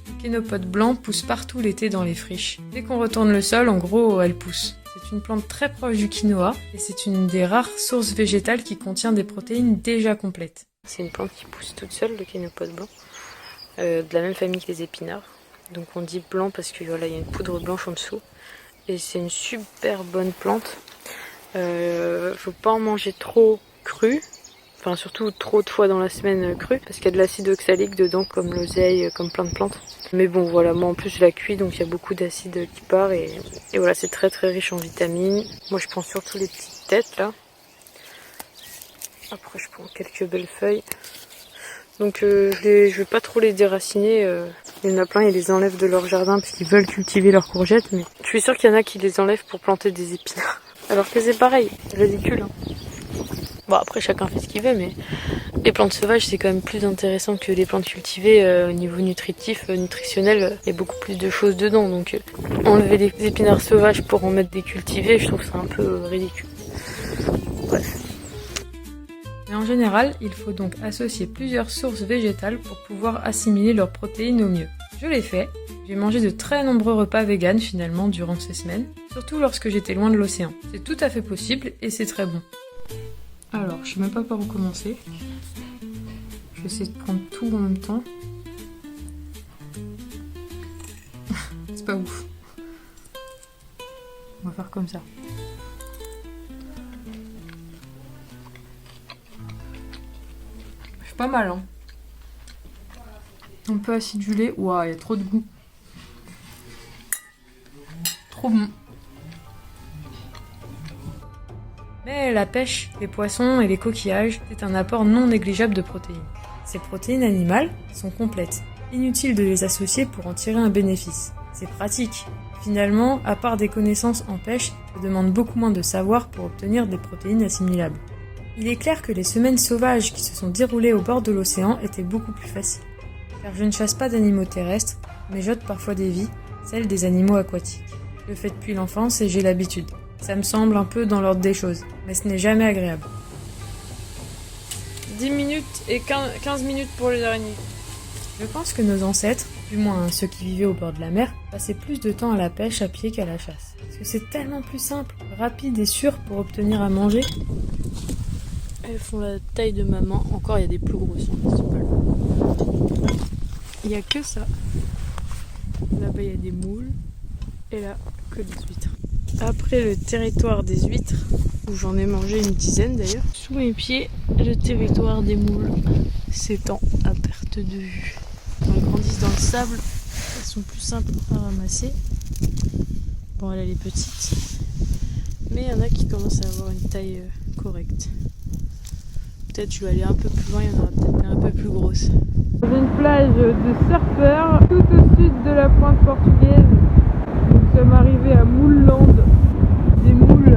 Le kénopode blanc pousse partout l'été dans les friches. Dès qu'on retourne le sol, en gros, elle pousse. C'est une plante très proche du quinoa et c'est une des rares sources végétales qui contient des protéines déjà complètes. C'est une plante qui pousse toute seule, le kénopode blanc, de la même famille que les épinards. Donc on dit blanc parce que voilà, il y a une poudre blanche en dessous. Et c'est une super bonne plante. Faut pas en manger trop cru. Enfin surtout trop de fois dans la semaine cru. Parce qu'il y a de l'acide oxalique dedans comme l'oseille, comme plein de plantes. Mais bon voilà, moi en plus je la cuis donc il y a beaucoup d'acide qui part. Et voilà, c'est très très riche en vitamines. Moi je prends surtout les petites têtes là. Après je prends quelques belles feuilles. Donc je vais pas trop les déraciner. Il y en a plein, ils les enlèvent de leur jardin parce qu'ils veulent cultiver leurs courgettes. Mais je suis sûre qu'il y en a qui les enlèvent pour planter des épinards. Alors que c'est pareil, ridicule. Hein. Bon après chacun fait ce qu'il veut, mais les plantes sauvages c'est quand même plus intéressant que les plantes cultivées au niveau nutritif, nutritionnel. Il y a beaucoup plus de choses dedans. Donc enlever les épinards sauvages pour en mettre des cultivés, je trouve ça un peu ridicule. Bref. Mais en général, il faut donc associer plusieurs sources végétales pour pouvoir assimiler leurs protéines au mieux. Je l'ai fait, J'ai mangé de très nombreux repas véganes finalement durant ces semaines, surtout lorsque j'étais loin de l'océan. C'est tout à fait possible et c'est très bon. Alors, je sais même pas par où commencer. Je vais essayer de prendre tout en même temps. C'est pas ouf. On va faire comme ça. C'est pas mal, hein. Un peu acidulé. Ouah, il y a trop de goût. Trop bon. Mais la pêche, les poissons et les coquillages, c'est un apport non négligeable de protéines. Ces protéines animales sont complètes. Inutile de les associer pour en tirer un bénéfice. C'est pratique. Finalement, à part des connaissances en pêche, ça demande beaucoup moins de savoir pour obtenir des protéines assimilables. Il est clair que les semaines sauvages qui se sont déroulées au bord de l'océan étaient beaucoup plus faciles. Car je ne chasse pas d'animaux terrestres, mais j'ôte parfois des vies, celles des animaux aquatiques. Je le fais depuis l'enfance et j'ai l'habitude. Ça me semble un peu dans l'ordre des choses, mais ce n'est jamais agréable. 10 minutes et 15 minutes pour les araignées. Je pense que nos ancêtres, du moins ceux qui vivaient au bord de la mer, passaient plus de temps à la pêche à pied qu'à la chasse. Parce que c'est tellement plus simple, rapide et sûr pour obtenir à manger. Elles font la taille de maman. Encore, il y a des plus grosses, hein, c'est pas loin. Il n'y a que ça. Là-bas, il y a des moules. Et là, que des huîtres. Après le territoire des huîtres, où j'en ai mangé une dizaine d'ailleurs, sous mes pieds, le territoire des moules s'étend à perte de vue. Elles grandissent dans le sable, elles sont plus simples à ramasser. Bon, elle est petite, mais il y en a qui commencent à avoir une taille correcte. Peut-être je vais aller un peu plus loin, il y en aura peut-être un peu plus grosse. Dans une plage de surfeurs, tout au sud de la pointe portugaise. Nous sommes arrivés à Mouleland, des moules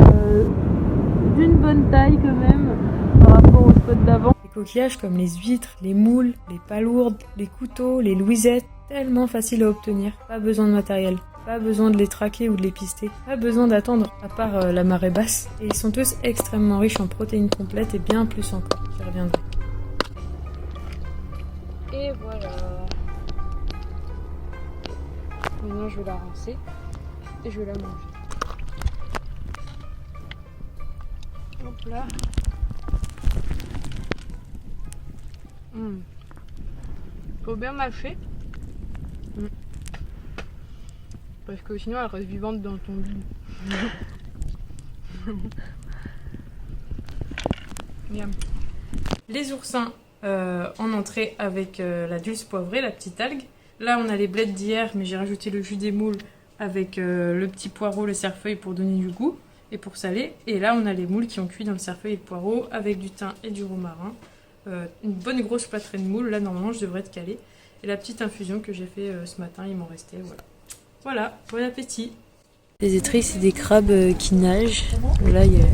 d'une bonne taille quand même par rapport au spot d'avant. Les coquillages comme les huîtres, les moules, les palourdes, les couteaux, les louisettes, tellement faciles à obtenir. Pas besoin de matériel, pas besoin de les traquer ou de les pister, pas besoin d'attendre à part la marée basse. Et ils sont tous extrêmement riches en protéines complètes et bien plus encore, j'y reviendrai. Et voilà. Maintenant je vais la rincer. Et je vais la manger. Hop là. Faut bien mâcher. Parce que sinon elle reste vivante dans ton bide. Miam. Les oursins en entrée avec la dulce poivrée, la petite algue. Là on a les blettes d'hier, mais j'ai rajouté le jus des moules avec le petit poireau, le cerfeuil pour donner du goût et pour saler. Et là on a les moules qui ont cuit dans le cerfeuil et le poireau avec du thym et du romarin. Une bonne grosse plâtrée de moules, là normalement je devrais être calée. Et la petite infusion que j'ai fait ce matin, il m'en restait, voilà. Voilà, bon appétit. Les étrilles, c'est des crabes qui nagent. Là, il y a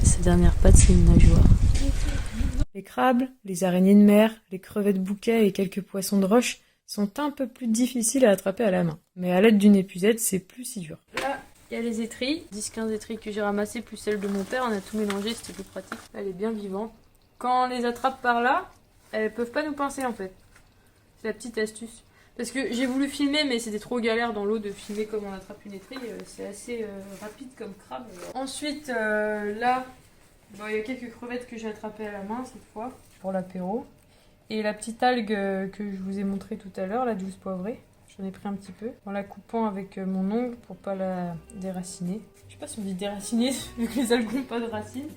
sa dernière patte, c'est une nageoire. Les crabes, les araignées de mer, les crevettes bouquets et quelques poissons de roche sont un peu plus difficiles à attraper à la main. Mais à l'aide d'une épuisette, c'est plus si dur. Là, il y a les étrilles, 10-15 étrilles que j'ai ramassées, plus celles de mon père. On a tout mélangé, c'était plus pratique. Elle est bien vivante. Quand on les attrape par là, elles peuvent pas nous pincer en fait. C'est la petite astuce. Parce que j'ai voulu filmer, mais c'était trop galère dans l'eau de filmer comment on attrape une étrille. C'est assez rapide comme crabe. Ensuite, là, il y a quelques crevettes que j'ai attrapées à la main cette fois, pour l'apéro. Et la petite algue que je vous ai montrée tout à l'heure, la dulce poivrée, j'en ai pris un petit peu, en la coupant avec mon ongle pour pas la déraciner. Je sais pas si on dit déraciner, vu que les algues n'ont pas de racines.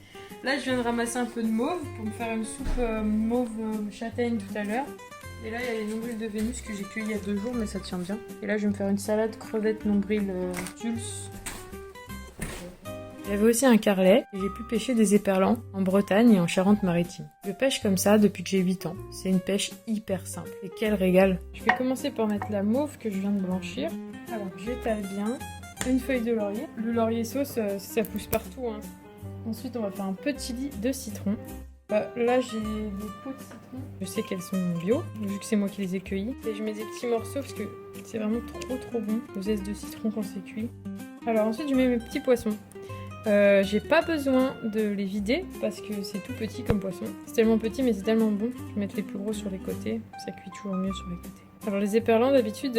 Là, je viens de ramasser un peu de mauve pour me faire une soupe mauve châtaigne tout à l'heure. Et là, il y a les nombrils de Vénus que j'ai cueillis il y a 2 jours, mais ça tient bien. Et là, je vais me faire une salade crevettes nombril dulce. J'avais aussi un carlet et j'ai pu pêcher des éperlans en Bretagne et en Charente-Maritime. Je pêche comme ça depuis que j'ai 8 ans. C'est une pêche hyper simple. Et quel régal! Je vais commencer par mettre la mauve que je viens de blanchir. Alors, j'étale bien. Une feuille de laurier. Le laurier sauce, ça pousse partout, hein. Ensuite, on va faire un petit lit de citron. Là, j'ai des pots de citron. Je sais qu'elles sont bio, vu que c'est moi qui les ai cueillies. Et je mets des petits morceaux parce que c'est vraiment trop bon, aux zestes de citron quand c'est cuit. Alors ensuite, je mets mes petits poissons. J'ai pas besoin de les vider parce que c'est tout petit comme poisson. C'est tellement petit, mais c'est tellement bon. Je vais mettre les plus gros sur les côtés. Ça cuit toujours mieux sur les côtés. Alors les éperlans d'habitude,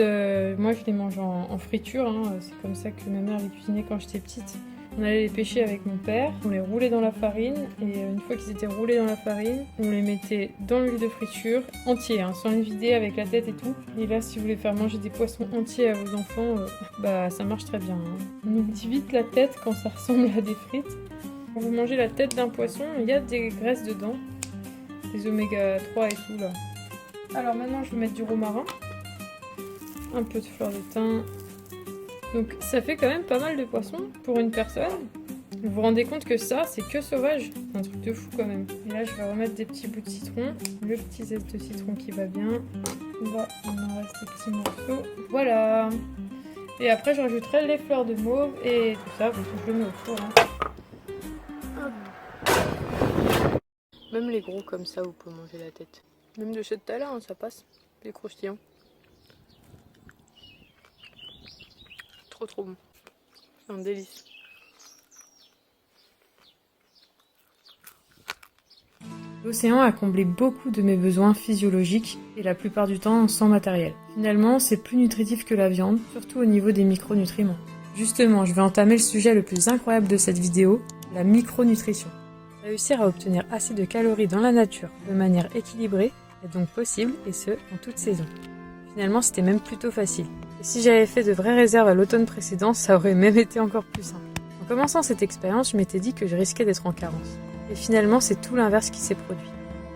moi je les mange en friture, hein. C'est comme ça que ma mère les cuisinait quand j'étais petite. On allait les pêcher avec mon père, on les roulait dans la farine et une fois qu'ils étaient roulés dans la farine, on les mettait dans l'huile de friture, entiers, hein, sans les vider avec la tête et tout. Et là si vous voulez faire manger des poissons entiers à vos enfants, bah ça marche très bien. Hein. On oublie vite la tête quand ça ressemble à des frites. Quand vous mangez la tête d'un poisson, il y a des graisses dedans, des oméga 3 et tout là. Alors maintenant je vais mettre du romarin, un peu de fleur de thym. Donc ça fait quand même pas mal de poissons pour une personne. Vous vous rendez compte que ça c'est que sauvage, c'est un truc de fou quand même. Et là je vais remettre des petits bouts de citron, le petit zeste de citron qui va bien. Là il m'en reste des petits morceaux. Voilà. Et après je rajouterai les fleurs de mauve et tout ça, parce que je le mets au four. Hein. Même les gros comme ça vous pouvez manger la tête. Même de cette taille là, hein, ça passe. Les croustillants. Trop bon. C'est un délice. L'océan a comblé beaucoup de mes besoins physiologiques et la plupart du temps sans matériel. Finalement, c'est plus nutritif que la viande, surtout au niveau des micronutriments. Justement, je vais entamer le sujet le plus incroyable de cette vidéo, la micronutrition. Réussir à obtenir assez de calories dans la nature de manière équilibrée est donc possible, et ce, en toute saison. Finalement, c'était même plutôt facile. Et si j'avais fait de vraies réserves à l'automne précédent, ça aurait même été encore plus simple. En commençant cette expérience, je m'étais dit que je risquais d'être en carence. Et finalement, c'est tout l'inverse qui s'est produit.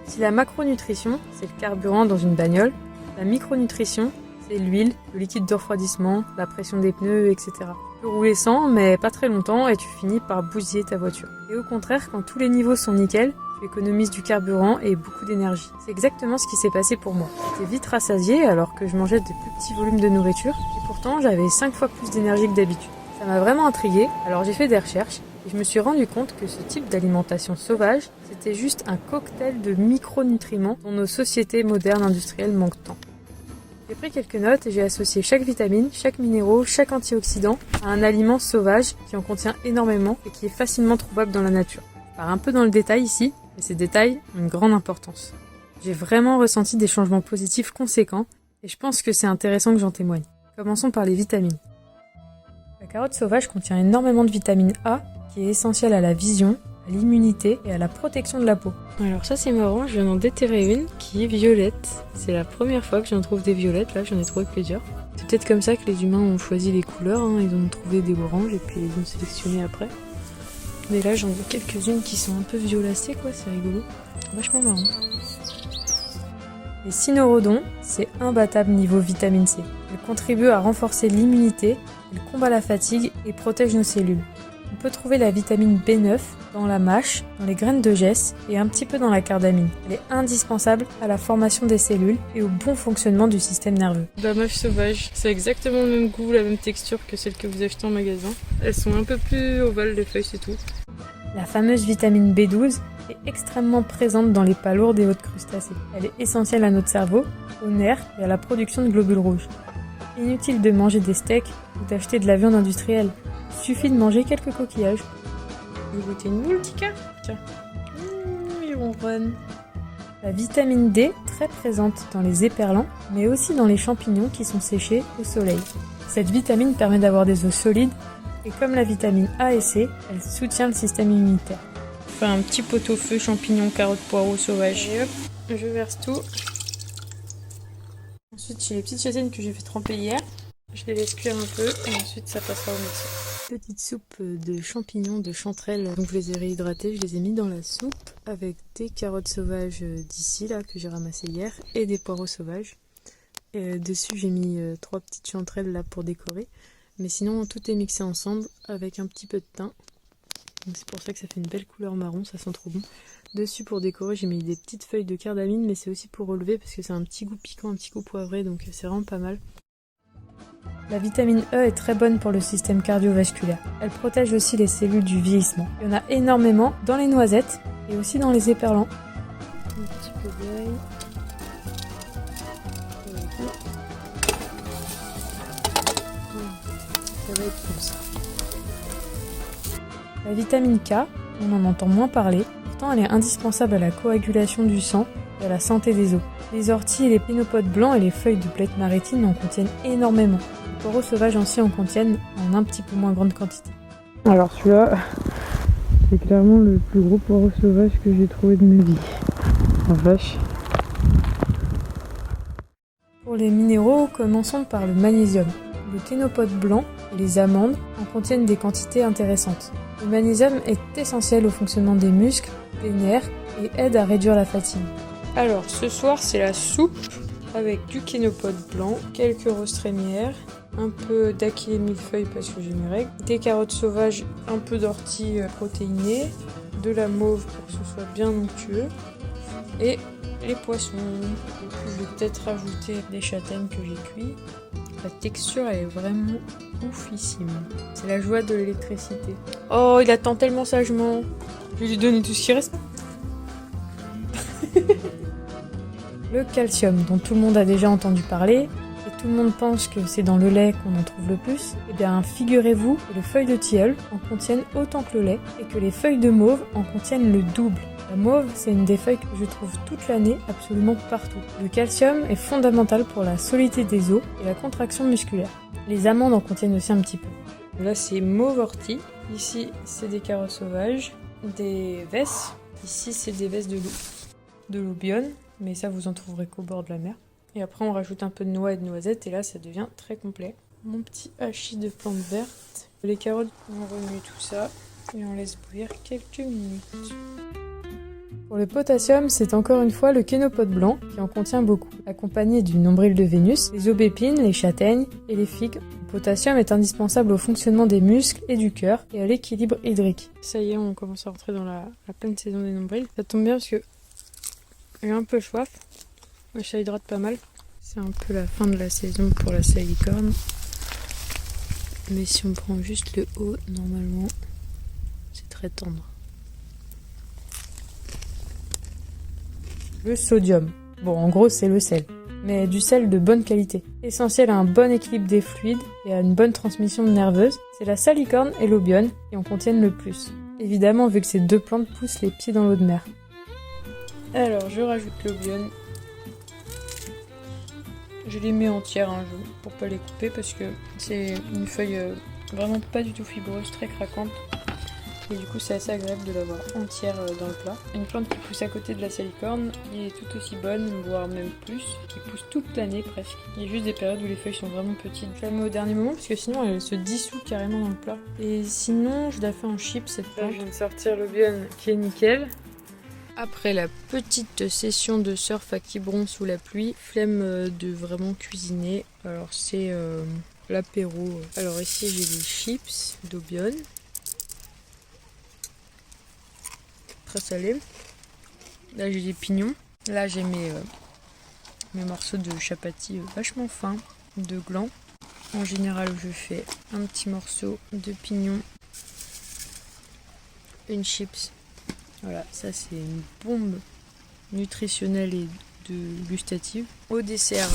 Si la macronutrition, c'est le carburant dans une bagnole, la micronutrition, c'est l'huile, le liquide de refroidissement, la pression des pneus, etc. Tu peux rouler sans, mais pas très longtemps, et tu finis par bousiller ta voiture. Et au contraire, quand tous les niveaux sont nickel, tu économises du carburant et beaucoup d'énergie. C'est exactement ce qui s'est passé pour moi. J'étais vite rassasiée alors que je mangeais de plus petits volumes de nourriture, et pourtant j'avais 5 fois plus d'énergie que d'habitude. Ça m'a vraiment intriguée, alors j'ai fait des recherches, et je me suis rendu compte que ce type d'alimentation sauvage, c'était juste un cocktail de micronutriments dont nos sociétés modernes industrielles manquent tant. J'ai pris quelques notes et j'ai associé chaque vitamine, chaque minéraux, chaque antioxydant à un aliment sauvage qui en contient énormément et qui est facilement trouvable dans la nature. Je pars un peu dans le détail ici, et ces détails ont une grande importance. J'ai vraiment ressenti des changements positifs conséquents et je pense que c'est intéressant que j'en témoigne. Commençons par les vitamines. La carotte sauvage contient énormément de vitamine A qui est essentielle à la vision, à l'immunité et à la protection de la peau. Alors ça c'est marrant, je viens d'en déterrer une qui est violette. C'est la première fois que j'en trouve des violettes, là j'en ai trouvé plusieurs. C'est peut-être comme ça que les humains ont choisi les couleurs, hein. Ils ont trouvé des oranges et puis ils les ont sélectionnées après. Mais là j'en vois quelques-unes qui sont un peu violacées quoi, c'est rigolo. Vachement marrant. Les cynorrhodons, c'est imbattable niveau vitamine C. Elle contribue à renforcer l'immunité, elle combat la fatigue et protège nos cellules. On peut trouver la vitamine B9 dans la mâche, dans les graines de gesse et un petit peu dans la cardamine. Elle est indispensable à la formation des cellules et au bon fonctionnement du système nerveux. La mâche sauvage, c'est exactement le même goût, la même texture que celle que vous achetez en magasin. Elles sont un peu plus ovales, les feuilles, c'est tout. La fameuse vitamine B12 est extrêmement présente dans les palourdes et autres crustacés. Elle est essentielle à notre cerveau, aux nerfs et à la production de globules rouges. Inutile de manger des steaks ou d'acheter de la viande industrielle. Il suffit de manger quelques coquillages. Vous goûtez une boule, Tika ? Tiens. Il ronronne. La vitamine D, très présente dans les éperlans, mais aussi dans les champignons qui sont séchés au soleil. Cette vitamine permet d'avoir des os solides, et comme la vitamine A et C, elle soutient le système immunitaire. Enfin, un petit pot-au-feu, champignons, carottes, poireaux sauvages. Et hop, je verse tout. Ensuite, j'ai les petites châtaignes que j'ai fait tremper hier. Je les laisse cuire un peu, et ensuite ça passera au mixeur. Petite soupe de champignons, de chanterelles. Donc je les ai réhydratés, je les ai mis dans la soupe avec des carottes sauvages d'ici là que j'ai ramassées hier et des poireaux sauvages. Dessus j'ai mis 3 petites chanterelles là pour décorer. Mais sinon tout est mixé ensemble avec un petit peu de thym. Donc c'est pour ça que ça fait une belle couleur marron, ça sent trop bon. Dessus pour décorer j'ai mis des petites feuilles de cardamine, mais c'est aussi pour relever parce que c'est un petit goût piquant, un petit goût poivré, donc c'est vraiment pas mal. La vitamine E est très bonne pour le système cardiovasculaire. Elle protège aussi les cellules du vieillissement. Il y en a énormément dans les noisettes et aussi dans les éperlans. Un petit peu d'ail. Ça va être bon ça. La vitamine K, on en entend moins parler, pourtant elle est indispensable à la coagulation du sang et à la santé des os. Les orties et les pénopodes blancs et les feuilles de blette maritime en contiennent énormément. Les poireaux sauvages aussi en contiennent en un petit peu moins grande quantité. Alors celui-là, c'est clairement le plus gros poireau sauvage que j'ai trouvé de ma vie. En vache. Pour les minéraux, commençons par le magnésium. Le kénopode blanc et les amandes en contiennent des quantités intéressantes. Le magnésium est essentiel au fonctionnement des muscles, des nerfs et aide à réduire la fatigue. Alors ce soir c'est la soupe avec du kénopode blanc, quelques roses trémières, un peu d'aquilée millefeuille parce que j'ai mes règles, des carottes sauvages, un peu d'ortie protéinées, de la mauve pour que ce soit bien onctueux et les poissons. Et puis je vais peut-être rajouter des châtaignes que j'ai cuites. La texture elle est vraiment oufissime. C'est la joie de l'électricité. Oh, il attend tellement sagement. Je vais lui donner tout ce qui reste. Le calcium, dont tout le monde a déjà entendu parler, et tout le monde pense que c'est dans le lait qu'on en trouve le plus, eh bien figurez-vous que les feuilles de tilleul en contiennent autant que le lait, et que les feuilles de mauve en contiennent le double. La mauve, c'est une des feuilles que je trouve toute l'année absolument partout. Le calcium est fondamental pour la solidité des os et la contraction musculaire. Les amandes en contiennent aussi un petit peu. Là, c'est mauve ortie. Ici, c'est des carottes sauvages, des vesses. Ici, c'est des vesses de loup, de l'oubione, mais ça, vous en trouverez qu'au bord de la mer. Et après, on rajoute un peu de noix et de noisettes, et là, ça devient très complet. Mon petit hachis de plantes vertes. Les carottes, on remue tout ça, et on laisse bouillir quelques minutes. Pour le potassium, c'est encore une fois le kénopode blanc qui en contient beaucoup, accompagné du nombril de Vénus, les aubépines, les châtaignes et les figues. Le potassium est indispensable au fonctionnement des muscles et du cœur et à l'équilibre hydrique. Ça y est, on commence à rentrer dans la pleine saison des nombrils. Ça tombe bien parce que j'ai un peu soif, mais ça hydrate pas mal. C'est un peu la fin de la saison pour la salicorne. Mais si on prend juste le haut, normalement, c'est très tendre. Le sodium. Bon, en gros, c'est le sel. Mais du sel de bonne qualité. Essentiel à un bon équilibre des fluides et à une bonne transmission nerveuse, c'est la salicorne et l'obione qui en contiennent le plus. Évidemment, vu que ces deux plantes poussent les pieds dans l'eau de mer. Alors, je rajoute l'obione. Je les mets entières pour pas les couper parce que c'est une feuille vraiment pas du tout fibreuse, très craquante. Et du coup, c'est assez agréable de l'avoir entière dans le plat. Une plante qui pousse à côté de la salicorne, qui est tout aussi bonne, voire même plus, qui pousse toute l'année presque. Il y a juste des périodes où les feuilles sont vraiment petites. Je la mets au dernier moment parce que sinon elle se dissout carrément dans le plat. Et sinon, je la fais en chips cette plante. Là, je viens de sortir l'obione qui est nickel. Après la petite session de surf à Quiberon sous la pluie, flemme de vraiment cuisiner. Alors c'est l'apéro. Alors ici j'ai des chips d'obione. Très salé. Là j'ai des pignons. Là j'ai mes morceaux de chapati vachement fins, de gland. En général je fais un petit morceau de pignon, une chips. Voilà, ça c'est une bombe nutritionnelle et gustative. Au dessert,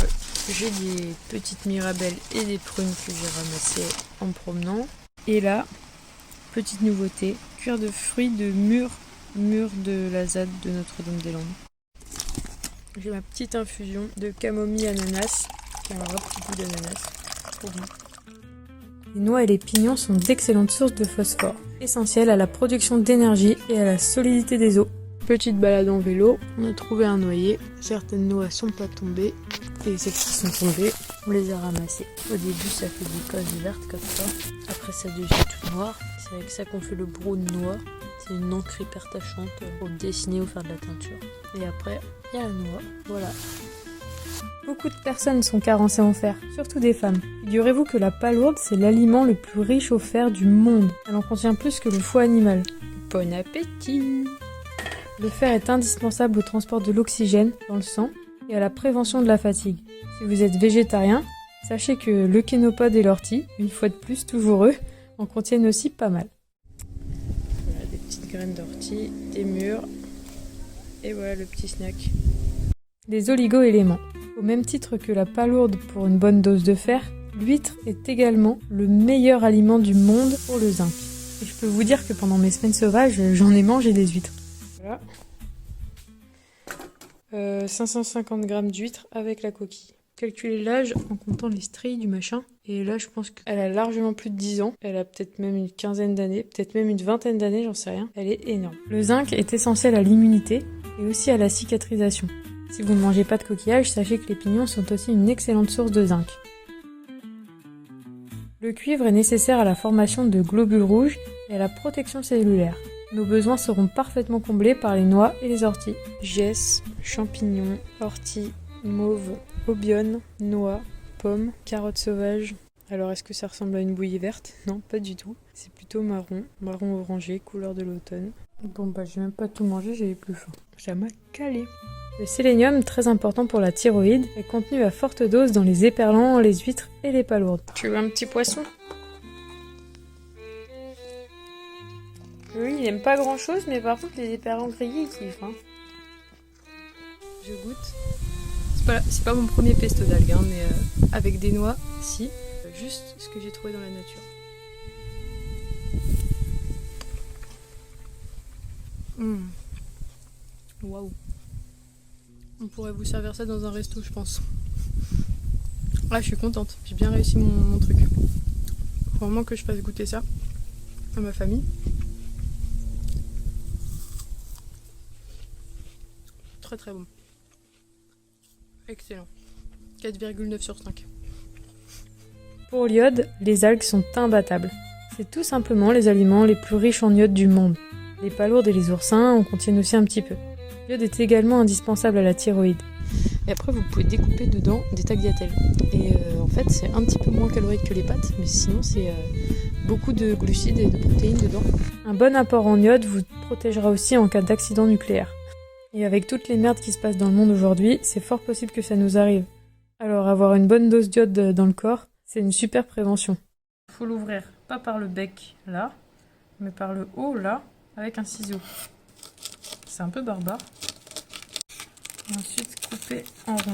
j'ai des petites mirabelles et des prunes que j'ai ramassées en promenant. Et là, petite nouveauté, cuir de fruits de mûr de la ZAD de Notre-Dame-des-Landes. J'ai ma petite infusion de camomille ananas, qui a un vrai petit goût d'ananas. Trop bon. Les noix et les pignons sont d'excellentes sources de phosphore, essentielles à la production d'énergie et à la solidité des os. Petite balade en vélo, on a trouvé un noyer. Certaines noix sont pas tombées, et celles qui sont tombées, on les a ramassées. Au début, ça fait des cosses vertes comme ça. Après, ça devient tout noir. C'est avec ça qu'on fait le brown noir. C'est une encre hyper tachante pour dessiner ou faire de la teinture. Et après, il y a la noix. Voilà. Beaucoup de personnes sont carencées en fer, surtout des femmes. Figurez-vous que la palourde, c'est l'aliment le plus riche au fer du monde. Elle en contient plus que le foie animal. Bon appétit! Le fer est indispensable au transport de l'oxygène dans le sang et à la prévention de la fatigue. Si vous êtes végétarien, sachez que le kénopode et l'ortie, une fois de plus toujours eux, en contiennent aussi pas mal. Voilà des petites graines d'ortie, des mûres, et voilà le petit snack. Les oligo-éléments. Au même titre que la palourde pour une bonne dose de fer, l'huître est également le meilleur aliment du monde pour le zinc. Et je peux vous dire que pendant mes semaines sauvages, j'en ai mangé des huîtres. Voilà. 550 g d'huîtres avec la coquille. Calculer l'âge en comptant les stries du machin. Et là, je pense qu'elle a largement plus de 10 ans. Elle a peut-être même une quinzaine d'années, peut-être même une vingtaine d'années, j'en sais rien. Elle est énorme. Le zinc est essentiel à l'immunité et aussi à la cicatrisation. Si vous ne mangez pas de coquillage, sachez que les pignons sont aussi une excellente source de zinc. Le cuivre est nécessaire à la formation de globules rouges et à la protection cellulaire. Nos besoins seront parfaitement comblés par les noix et les orties. Gesses, champignons, orties, mauves, aubionnes, noix, pommes, carottes sauvages. Alors est-ce que ça ressemble à une bouillie verte? Non, pas du tout. C'est plutôt marron orangé, couleur de l'automne. Bon bah j'ai même pas tout mangé, j'ai eu plus faim. Ça m'a calé. Le sélénium, très important pour la thyroïde, est contenu à forte dose dans les éperlans, les huîtres et les palourdes. Tu veux un petit poisson? Oui, il aime pas grand chose, mais par contre les éperlans grillés, il kiffe. Hein. Je goûte. C'est pas mon premier pesto d'algues, hein, mais avec des noix, si. Juste ce que j'ai trouvé dans la nature. Waouh. On pourrait vous servir ça dans un resto, je pense. Là, je suis contente. J'ai bien réussi mon truc. Faut vraiment que je fasse goûter ça à ma famille. Très très bon. Excellent. 4,9 sur 5. Pour l'iode, les algues sont imbattables. C'est tout simplement les aliments les plus riches en iode du monde. Les palourdes et les oursins en contiennent aussi un petit peu. L'iode est également indispensable à la thyroïde. Et après, vous pouvez découper dedans des tagliatelles. Et en fait, c'est un petit peu moins calorique que les pâtes, mais sinon, c'est beaucoup de glucides et de protéines dedans. Un bon apport en iode vous protégera aussi en cas d'accident nucléaire. Et avec toutes les merdes qui se passent dans le monde aujourd'hui, c'est fort possible que ça nous arrive. Alors avoir une bonne dose d'iode dans le corps, c'est une super prévention. Il faut l'ouvrir, pas par le bec, là, mais par le haut, là, avec un ciseau. C'est un peu barbare. Et ensuite, couper en rond.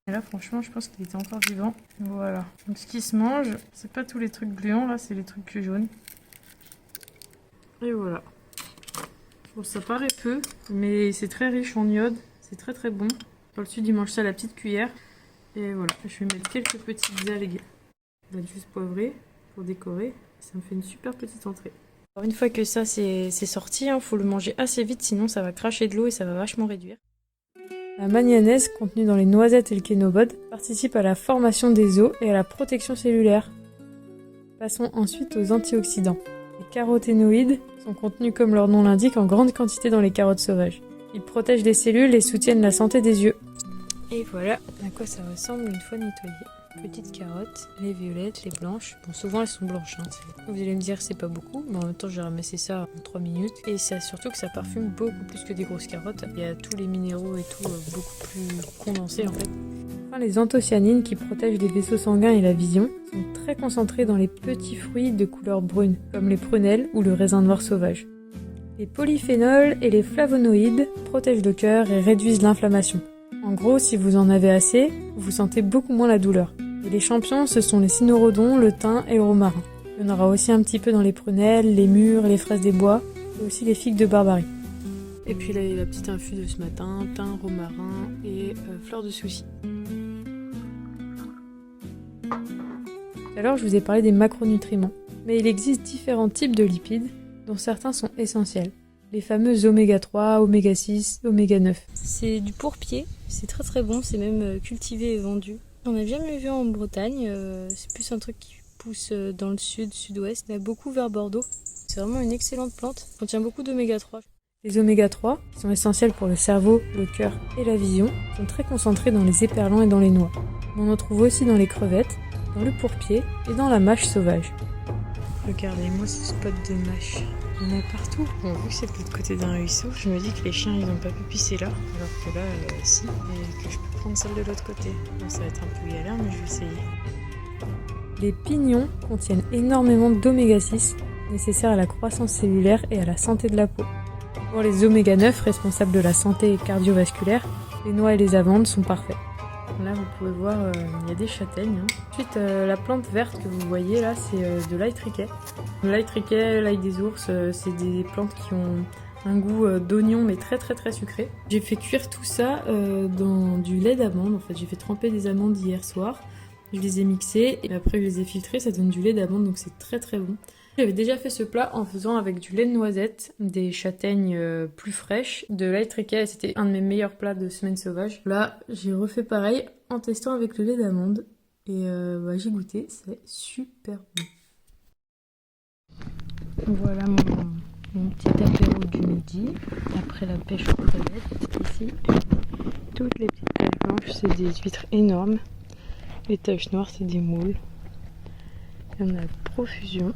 Et là, franchement, je pense qu'il était encore vivant. Voilà. Donc, ce qui se mange, c'est pas tous les trucs gluants, là, c'est les trucs jaunes. Et voilà. Bon, ça paraît peu, mais c'est très riche en iode. C'est très très bon. Dans le sud, ils mangent ça à la petite cuillère. Et voilà, je vais mettre quelques petites algues. Juste poivrées pour décorer. Ça me fait une super petite entrée. Alors, une fois que ça c'est sorti, faut le manger assez vite, sinon ça va cracher de l'eau et ça va vachement réduire. La magnénèse contenue dans les noisettes et le kénobod participe à la formation des os et à la protection cellulaire. Passons ensuite aux antioxydants. Les caroténoïdes sont contenus comme leur nom l'indique en grande quantité dans les carottes sauvages. Ils protègent les cellules et soutiennent la santé des yeux. Et voilà à quoi ça ressemble une fois nettoyé. Petites carottes, les violettes, les blanches. Bon, souvent elles sont blanches. Hein. Vous allez me dire c'est pas beaucoup, mais en même temps j'ai ramassé ça en 3 minutes. Et c'est surtout que ça parfume beaucoup plus que des grosses carottes. Il y a tous les minéraux et tout beaucoup plus condensés en fait. Enfin, les anthocyanines qui protègent les vaisseaux sanguins et la vision sont très concentrés dans les petits fruits de couleur brune, comme les prunelles ou le raisin noir sauvage. Les polyphénols et les flavonoïdes protègent le cœur et réduisent l'inflammation. En gros, si vous en avez assez, vous sentez beaucoup moins la douleur. Et les champions, ce sont les cynorrhodons, le thym et le romarin. Il y en aura aussi un petit peu dans les prunelles, les mûres, les fraises des bois, et aussi les figues de Barbarie. Et puis là, il y a la petite infus de ce matin, thym, romarin et fleur de souci. Tout à l'heure, je vous ai parlé des macronutriments. Mais il existe différents types de lipides, dont certains sont essentiels. Les fameux oméga 3, oméga 6, oméga 9. C'est du pourpier, c'est très très bon, c'est même cultivé et vendu. J'en ai jamais vu en Bretagne, c'est plus un truc qui pousse dans le sud, sud-ouest, il y en a beaucoup vers Bordeaux. C'est vraiment une excellente plante, il contient beaucoup d'oméga 3. Les oméga 3, qui sont essentiels pour le cerveau, le cœur et la vision, sont très concentrés dans les éperlans et dans les noix. On en trouve aussi dans les crevettes, dans le pourpier et dans la mâche sauvage. Regardez-moi ce spot de mâche. Il y en a partout. Bon, vu que c'est de l'autre côté d'un ruisseau, je me dis que les chiens ils ont pas pu pisser là, alors que là, si, et que je peux prendre celle de l'autre côté. Bon, ça va être un peu galère, mais je vais essayer. Les pignons contiennent énormément d'oméga 6, nécessaires à la croissance cellulaire et à la santé de la peau. Pour les oméga 9, responsables de la santé cardiovasculaire, les noix et les amandes sont parfaits. Là, vous pouvez voir, il y a des châtaignes. Hein. Ensuite, la plante verte que vous voyez là, c'est de l'ail triquet. L'ail triquet, l'ail des ours, c'est des plantes qui ont un goût d'oignon, mais très très très sucré. J'ai fait cuire tout ça dans du lait d'amande. En fait, j'ai fait tremper des amandes hier soir. Je les ai mixées et après je les ai filtrées. Ça donne du lait d'amande, donc c'est très très bon. J'avais déjà fait ce plat en faisant avec du lait de noisette, des châtaignes plus fraîches, de l'ail triquet. C'était un de mes meilleurs plats de semaine sauvage. Là, j'ai refait pareil en testant avec le lait d'amande. Et j'ai goûté, c'est super bon. Voilà mon petit apéro du midi, après la pêche aux crevettes. Ici, toutes les petites taches blanches, c'est des huîtres énormes. Les taches noires, c'est des moules. Il y en a profusion.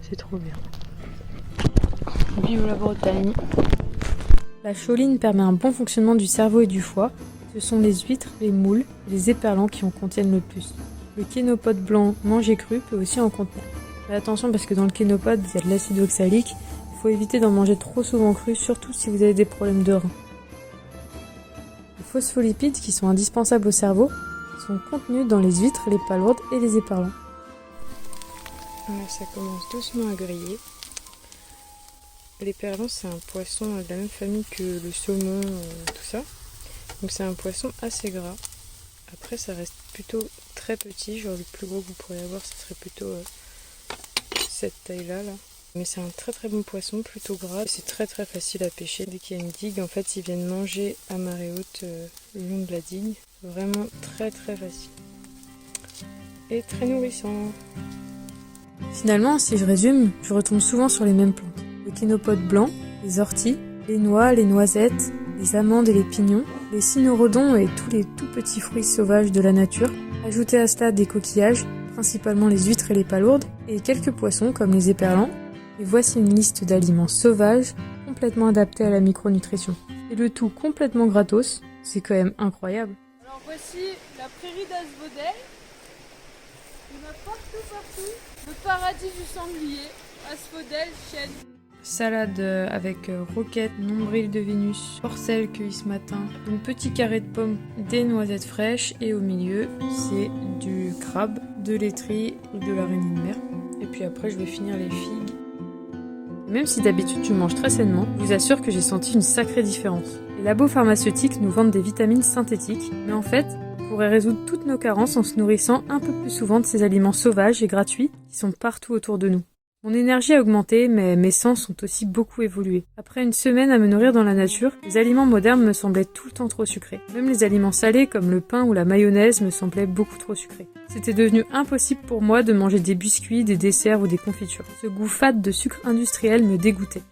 C'est trop bien. Vive la Bretagne! La choline permet un bon fonctionnement du cerveau et du foie. Ce sont les huîtres, les moules et les éperlans qui en contiennent le plus. Le kénopode blanc mangé cru peut aussi en contenir. Mais attention parce que dans le kénopode, il y a de l'acide oxalique. Il faut éviter d'en manger trop souvent cru, surtout si vous avez des problèmes de reins. Les phospholipides, qui sont indispensables au cerveau, sont contenus dans les huîtres, les palourdes et les éperlans. Là, ça commence doucement à griller. L'éperlan, c'est un poisson de la même famille que le saumon, tout ça. Donc c'est un poisson assez gras. Après, ça reste plutôt très petit. Genre le plus gros que vous pourriez avoir, ce serait plutôt cette taille-là. Là. Mais c'est un très très bon poisson, plutôt gras. C'est très très facile à pêcher. Dès qu'il y a une digue, en fait, ils viennent manger à marée haute le long de la digue. Vraiment très très facile. Et très nourrissant. Finalement, si je résume, je retombe souvent sur les mêmes plantes. Le kénopode blanc, les orties, les noix, les noisettes, les amandes et les pignons, les cynorrhodons et tous les tout petits fruits sauvages de la nature. Ajoutez à cela des coquillages, principalement les huîtres et les palourdes, et quelques poissons comme les éperlans. Et voici une liste d'aliments sauvages complètement adaptés à la micronutrition. Et le tout complètement gratos, c'est quand même incroyable. Alors voici la prairie d'Asphodèle. On a partout. Le paradis du sanglier, Asphodèle, chêne. Salade avec roquette, nombril de Vénus, porcel cueilli ce matin, un petit carré de pommes, des noisettes fraîches et au milieu c'est du crabe, de laiterie ou de l'araignée de mer. Et puis après je vais finir les figues. Même si d'habitude je mange très sainement, je vous assure que j'ai senti une sacrée différence. Les labos pharmaceutiques nous vendent des vitamines synthétiques, mais en fait, on pourrait résoudre toutes nos carences en se nourrissant un peu plus souvent de ces aliments sauvages et gratuits qui sont partout autour de nous. Mon énergie a augmenté, mais mes sens ont aussi beaucoup évolué. Après une semaine à me nourrir dans la nature, les aliments modernes me semblaient tout le temps trop sucrés. Même les aliments salés comme le pain ou la mayonnaise me semblaient beaucoup trop sucrés. C'était devenu impossible pour moi de manger des biscuits, des desserts ou des confitures. Ce goût fade de sucre industriel me dégoûtait.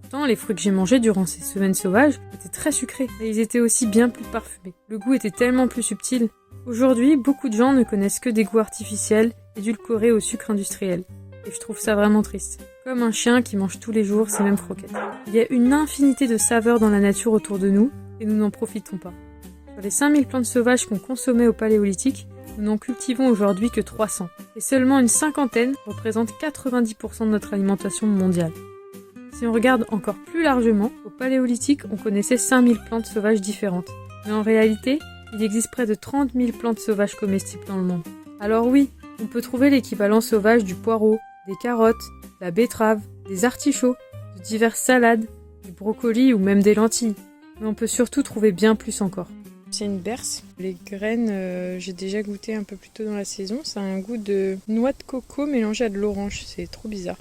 Pourtant, les fruits que j'ai mangés durant ces semaines sauvages étaient très sucrés, mais ils étaient aussi bien plus parfumés. Le goût était tellement plus subtil. Aujourd'hui, beaucoup de gens ne connaissent que des goûts artificiels, édulcorés au sucre industriel. Et je trouve ça vraiment triste. Comme un chien qui mange tous les jours ses mêmes croquettes. Il y a une infinité de saveurs dans la nature autour de nous, et nous n'en profitons pas. Sur les 5000 plantes sauvages qu'on consommait au paléolithique, nous n'en cultivons aujourd'hui que 300. Et seulement une cinquantaine représentent 90% de notre alimentation mondiale. Si on regarde encore plus largement, au paléolithique, on connaissait 5000 plantes sauvages différentes. Mais en réalité, il existe près de 30 000 plantes sauvages comestibles dans le monde. Alors oui, on peut trouver l'équivalent sauvage du poireau, des carottes, de la betterave, des artichauts, de diverses salades, du brocoli ou même des lentilles. Mais on peut surtout trouver bien plus encore. C'est une berce. Les graines, j'ai déjà goûté un peu plus tôt dans la saison. Ça a un goût de noix de coco mélangé à de l'orange. C'est trop bizarre.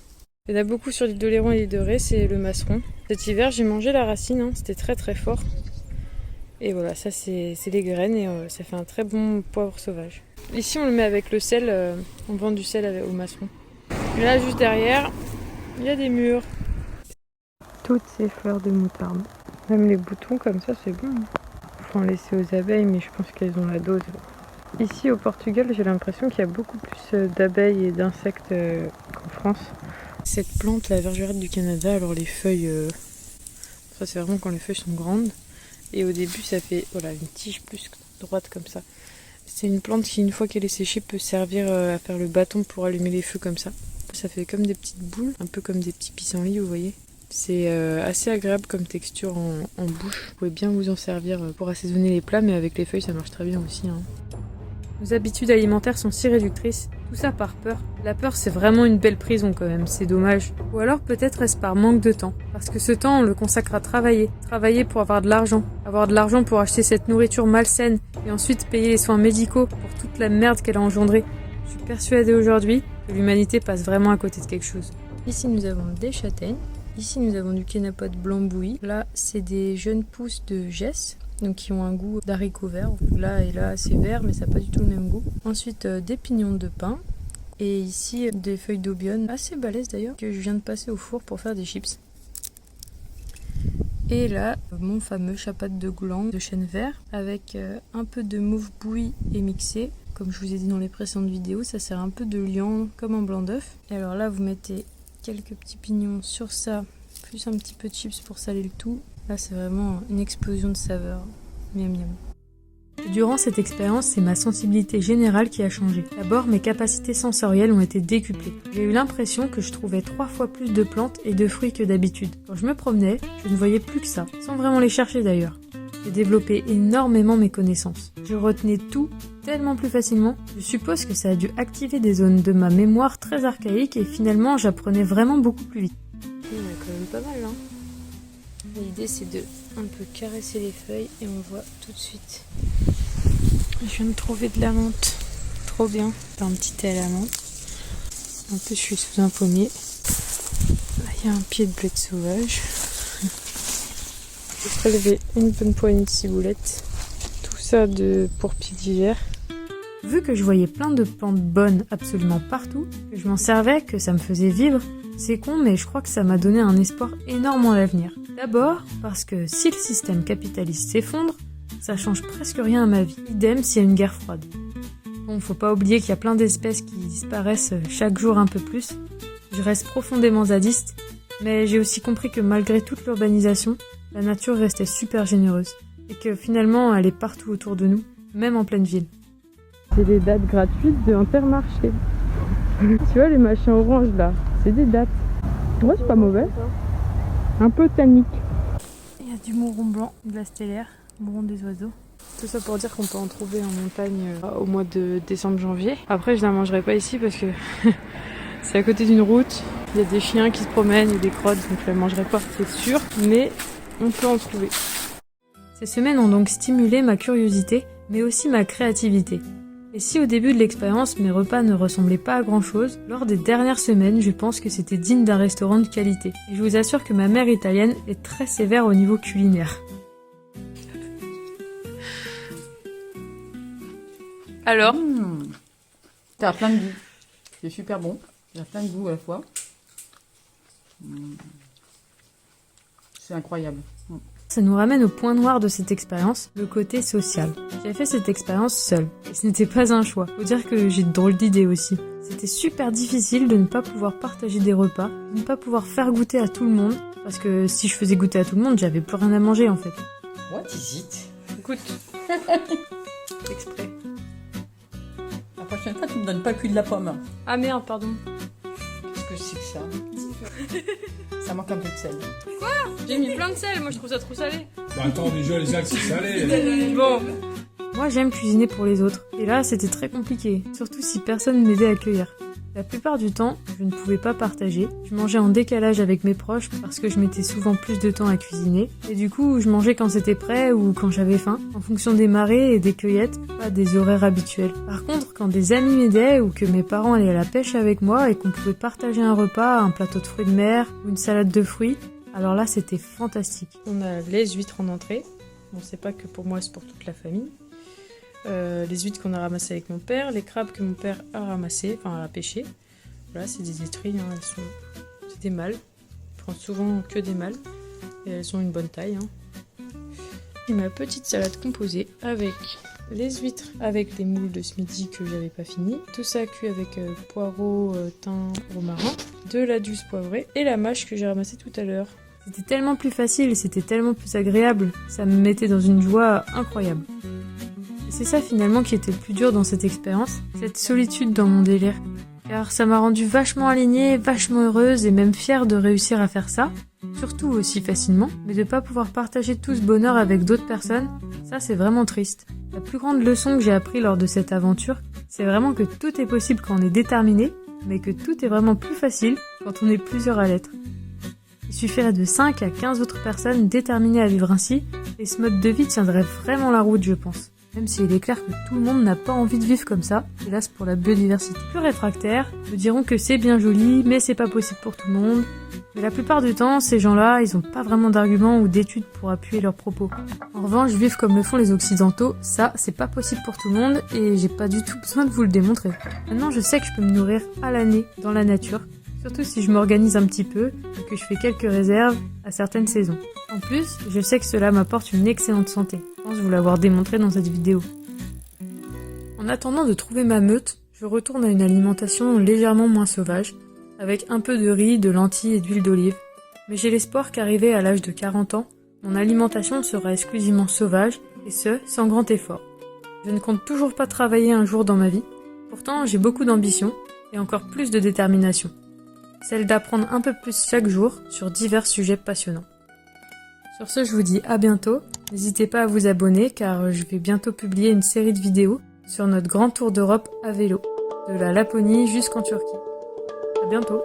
Il y en a beaucoup sur l'île d'Oléron et l'île de Ré, c'est le masseron. Cet hiver, j'ai mangé la racine, c'était très très fort. Et voilà, ça c'est les graines et ça fait un très bon poivre sauvage. Ici, on le met avec le sel, on vend du sel au masseron. Et là, juste derrière, il y a des mûres. Toutes ces fleurs de moutarde. Même les boutons comme ça, c'est bon. Il faut en laisser aux abeilles, mais je pense qu'elles ont la dose. Ici, au Portugal, j'ai l'impression qu'il y a beaucoup plus d'abeilles et d'insectes qu'en France. Cette plante, la vergerette du Canada, alors les feuilles, ça c'est vraiment quand les feuilles sont grandes. Et au début, ça fait voilà, une tige plus droite comme ça. C'est une plante qui, une fois qu'elle est séchée, peut servir à faire le bâton pour allumer les feux comme ça. Ça fait comme des petites boules, un peu comme des petits pissenlits, vous voyez. C'est assez agréable comme texture en bouche. Vous pouvez bien vous en servir pour assaisonner les plats, mais avec les feuilles ça marche très bien aussi. Nos habitudes alimentaires sont si réductrices, tout ça par peur. La peur c'est vraiment une belle prison quand même, c'est dommage. Ou alors peut-être est-ce par manque de temps. Parce que ce temps on le consacre à travailler. Travailler pour avoir de l'argent. Avoir de l'argent pour acheter cette nourriture malsaine. Et ensuite payer les soins médicaux pour toute la merde qu'elle a engendrée. Je suis persuadée aujourd'hui que l'humanité passe vraiment à côté de quelque chose. Ici nous avons des châtaignes. Ici nous avons du kénapote blanc bouilli. Là c'est des jeunes pousses de gesse. Donc qui ont un goût d'haricot vert. Là et là c'est vert mais ça n'a pas du tout le même goût. Ensuite des pignons de pain. Et ici des feuilles d'aubion, assez balèzes d'ailleurs, que je viens de passer au four pour faire des chips. Et là mon fameux chapat de gland de chêne vert avec un peu de mauve bouilli et mixé. Comme je vous ai dit dans les précédentes vidéos, ça sert un peu de liant comme un blanc d'œuf. Et alors là vous mettez quelques petits pignons sur ça, plus un petit peu de chips pour saler le tout. Là, c'est vraiment une explosion de saveurs. Miam miam. Durant cette expérience, c'est ma sensibilité générale qui a changé. D'abord, mes capacités sensorielles ont été décuplées. J'ai eu l'impression que je trouvais 3 fois plus de plantes et de fruits que d'habitude. Quand je me promenais, je ne voyais plus que ça, sans vraiment les chercher d'ailleurs. J'ai développé énormément mes connaissances. Je retenais tout tellement plus facilement. Je suppose que ça a dû activer des zones de ma mémoire très archaïques et finalement, j'apprenais vraiment beaucoup plus vite. Il y en a quand même pas mal, hein. L'idée c'est de un peu caresser les feuilles et on voit tout de suite. Je viens de trouver de la menthe. Trop bien. Un petit thé à la menthe. En plus je suis sous un pommier. Là il y a un pied de bled sauvage. J'ai prélevé une bonne poignée de ciboulettes. Tout ça pour pieds d'hiver. Vu que je voyais plein de plantes bonnes absolument partout, que je m'en servais, que ça me faisait vivre, c'est con, mais je crois que ça m'a donné un espoir énorme en l'avenir. D'abord, parce que si le système capitaliste s'effondre, ça change presque rien à ma vie. Idem s'il y a une guerre froide. Bon, faut pas oublier qu'il y a plein d'espèces qui disparaissent chaque jour un peu plus. Je reste profondément zadiste, mais j'ai aussi compris que malgré toute l'urbanisation, la nature restait super généreuse. Et que finalement, elle est partout autour de nous, même en pleine ville. C'est des dates gratuites de Intermarché. Tu vois les machins oranges là, c'est des dates. Ouais, c'est pas mauvais. Un peu tannique. Il y a du mouron blanc, de la stellaire, mouron des oiseaux. Tout ça pour dire qu'on peut en trouver en montagne au mois de décembre-janvier. Après, je ne la mangerai pas ici parce que c'est à côté d'une route. Il y a des chiens qui se promènent, il y a des crottes, donc je la mangerai pas, c'est sûr. Mais on peut en trouver. Ces semaines ont donc stimulé ma curiosité, mais aussi ma créativité. Et si au début de l'expérience, mes repas ne ressemblaient pas à grand chose, lors des dernières semaines, je pense que c'était digne d'un restaurant de qualité. Et je vous assure que ma mère italienne est très sévère au niveau culinaire. Alors Ça a plein de goût. C'est super bon. Il y a plein de goût à la fois. C'est incroyable. Ça nous ramène au point noir de cette expérience, le côté social. J'ai fait cette expérience seule, et ce n'était pas un choix. Faut dire que j'ai de drôles d'idées aussi. C'était super difficile de ne pas pouvoir partager des repas, de ne pas pouvoir faire goûter à tout le monde, parce que si je faisais goûter à tout le monde, j'avais plus rien à manger en fait. What is it? Écoute, exprès. La prochaine fois, tu me donnes pas le cul de la pomme. Ah merde, pardon. Qu'est-ce que c'est que ça? Ça manque un peu de sel. J'ai mis plein de sel, moi je trouve ça trop salé. Bah attends, déjà les algues c'est salé. Bon. Moi j'aime cuisiner pour les autres, et là c'était très compliqué, surtout si personne m'aidait à cueillir. La plupart du temps, je ne pouvais pas partager, je mangeais en décalage avec mes proches parce que je mettais souvent plus de temps à cuisiner, et du coup je mangeais quand c'était prêt ou quand j'avais faim, en fonction des marées et des cueillettes, pas des horaires habituels. Par contre, quand des amis m'aidaient ou que mes parents allaient à la pêche avec moi et qu'on pouvait partager un repas, un plateau de fruits de mer ou une salade de fruits, alors là c'était fantastique. On a les huîtres en entrée, bon c'est pas que pour moi, c'est pour toute la famille. Les huîtres qu'on a ramassées avec mon père, les crabes que mon père a ramassés, enfin a pêché. Voilà, c'est des étrilles, hein, c'est des mâles. Je prends souvent que des mâles et elles ont une bonne taille. Hein. Et ma petite salade composée avec les huîtres, avec les moules de ce midi que j'avais pas fini. Tout ça cuit avec poireaux, thym, romarin, de la dulce poivrée et la mâche que j'ai ramassée tout à l'heure. C'était tellement plus facile, c'était tellement plus agréable. Ça me mettait dans une joie incroyable. C'est ça finalement qui était le plus dur dans cette expérience, cette solitude dans mon délire. Car ça m'a rendue vachement alignée, vachement heureuse et même fière de réussir à faire ça. surtout aussi facilement, mais de pas pouvoir partager tout ce bonheur avec d'autres personnes, ça c'est vraiment triste. La plus grande leçon que j'ai appris lors de cette aventure, c'est vraiment que tout est possible quand on est déterminé, mais que tout est vraiment plus facile quand on est plusieurs à l'être. Il suffirait de 5 à 15 autres personnes déterminées à vivre ainsi, et ce mode de vie tiendrait vraiment la route, je pense. Même s'il est clair que tout le monde n'a pas envie de vivre comme ça, hélas pour la biodiversité. Plus réfractaires me diront que c'est bien joli, mais c'est pas possible pour tout le monde. Mais la plupart du temps, ces gens-là, ils ont pas vraiment d'arguments ou d'études pour appuyer leurs propos. En revanche, vivre comme le font les occidentaux, ça, c'est pas possible pour tout le monde, et j'ai pas du tout besoin de vous le démontrer. Maintenant, je sais que je peux me nourrir à l'année dans la nature, surtout si je m'organise un petit peu et que je fais quelques réserves à certaines saisons. En plus, je sais que cela m'apporte une excellente santé. Je pense vous l'avoir démontré dans cette vidéo. En attendant de trouver ma meute, je retourne à une alimentation légèrement moins sauvage, avec un peu de riz, de lentilles et d'huile d'olive. Mais j'ai l'espoir qu'arrivé à l'âge de 40 ans, mon alimentation sera exclusivement sauvage, et ce, sans grand effort. Je ne compte toujours pas travailler un jour dans ma vie, pourtant j'ai beaucoup d'ambition, et encore plus de détermination. Celle d'apprendre un peu plus chaque jour sur divers sujets passionnants. Sur ce, je vous dis à bientôt. N'hésitez pas à vous abonner car je vais bientôt publier une série de vidéos sur notre grand tour d'Europe à vélo, de la Laponie jusqu'en Turquie. À bientôt.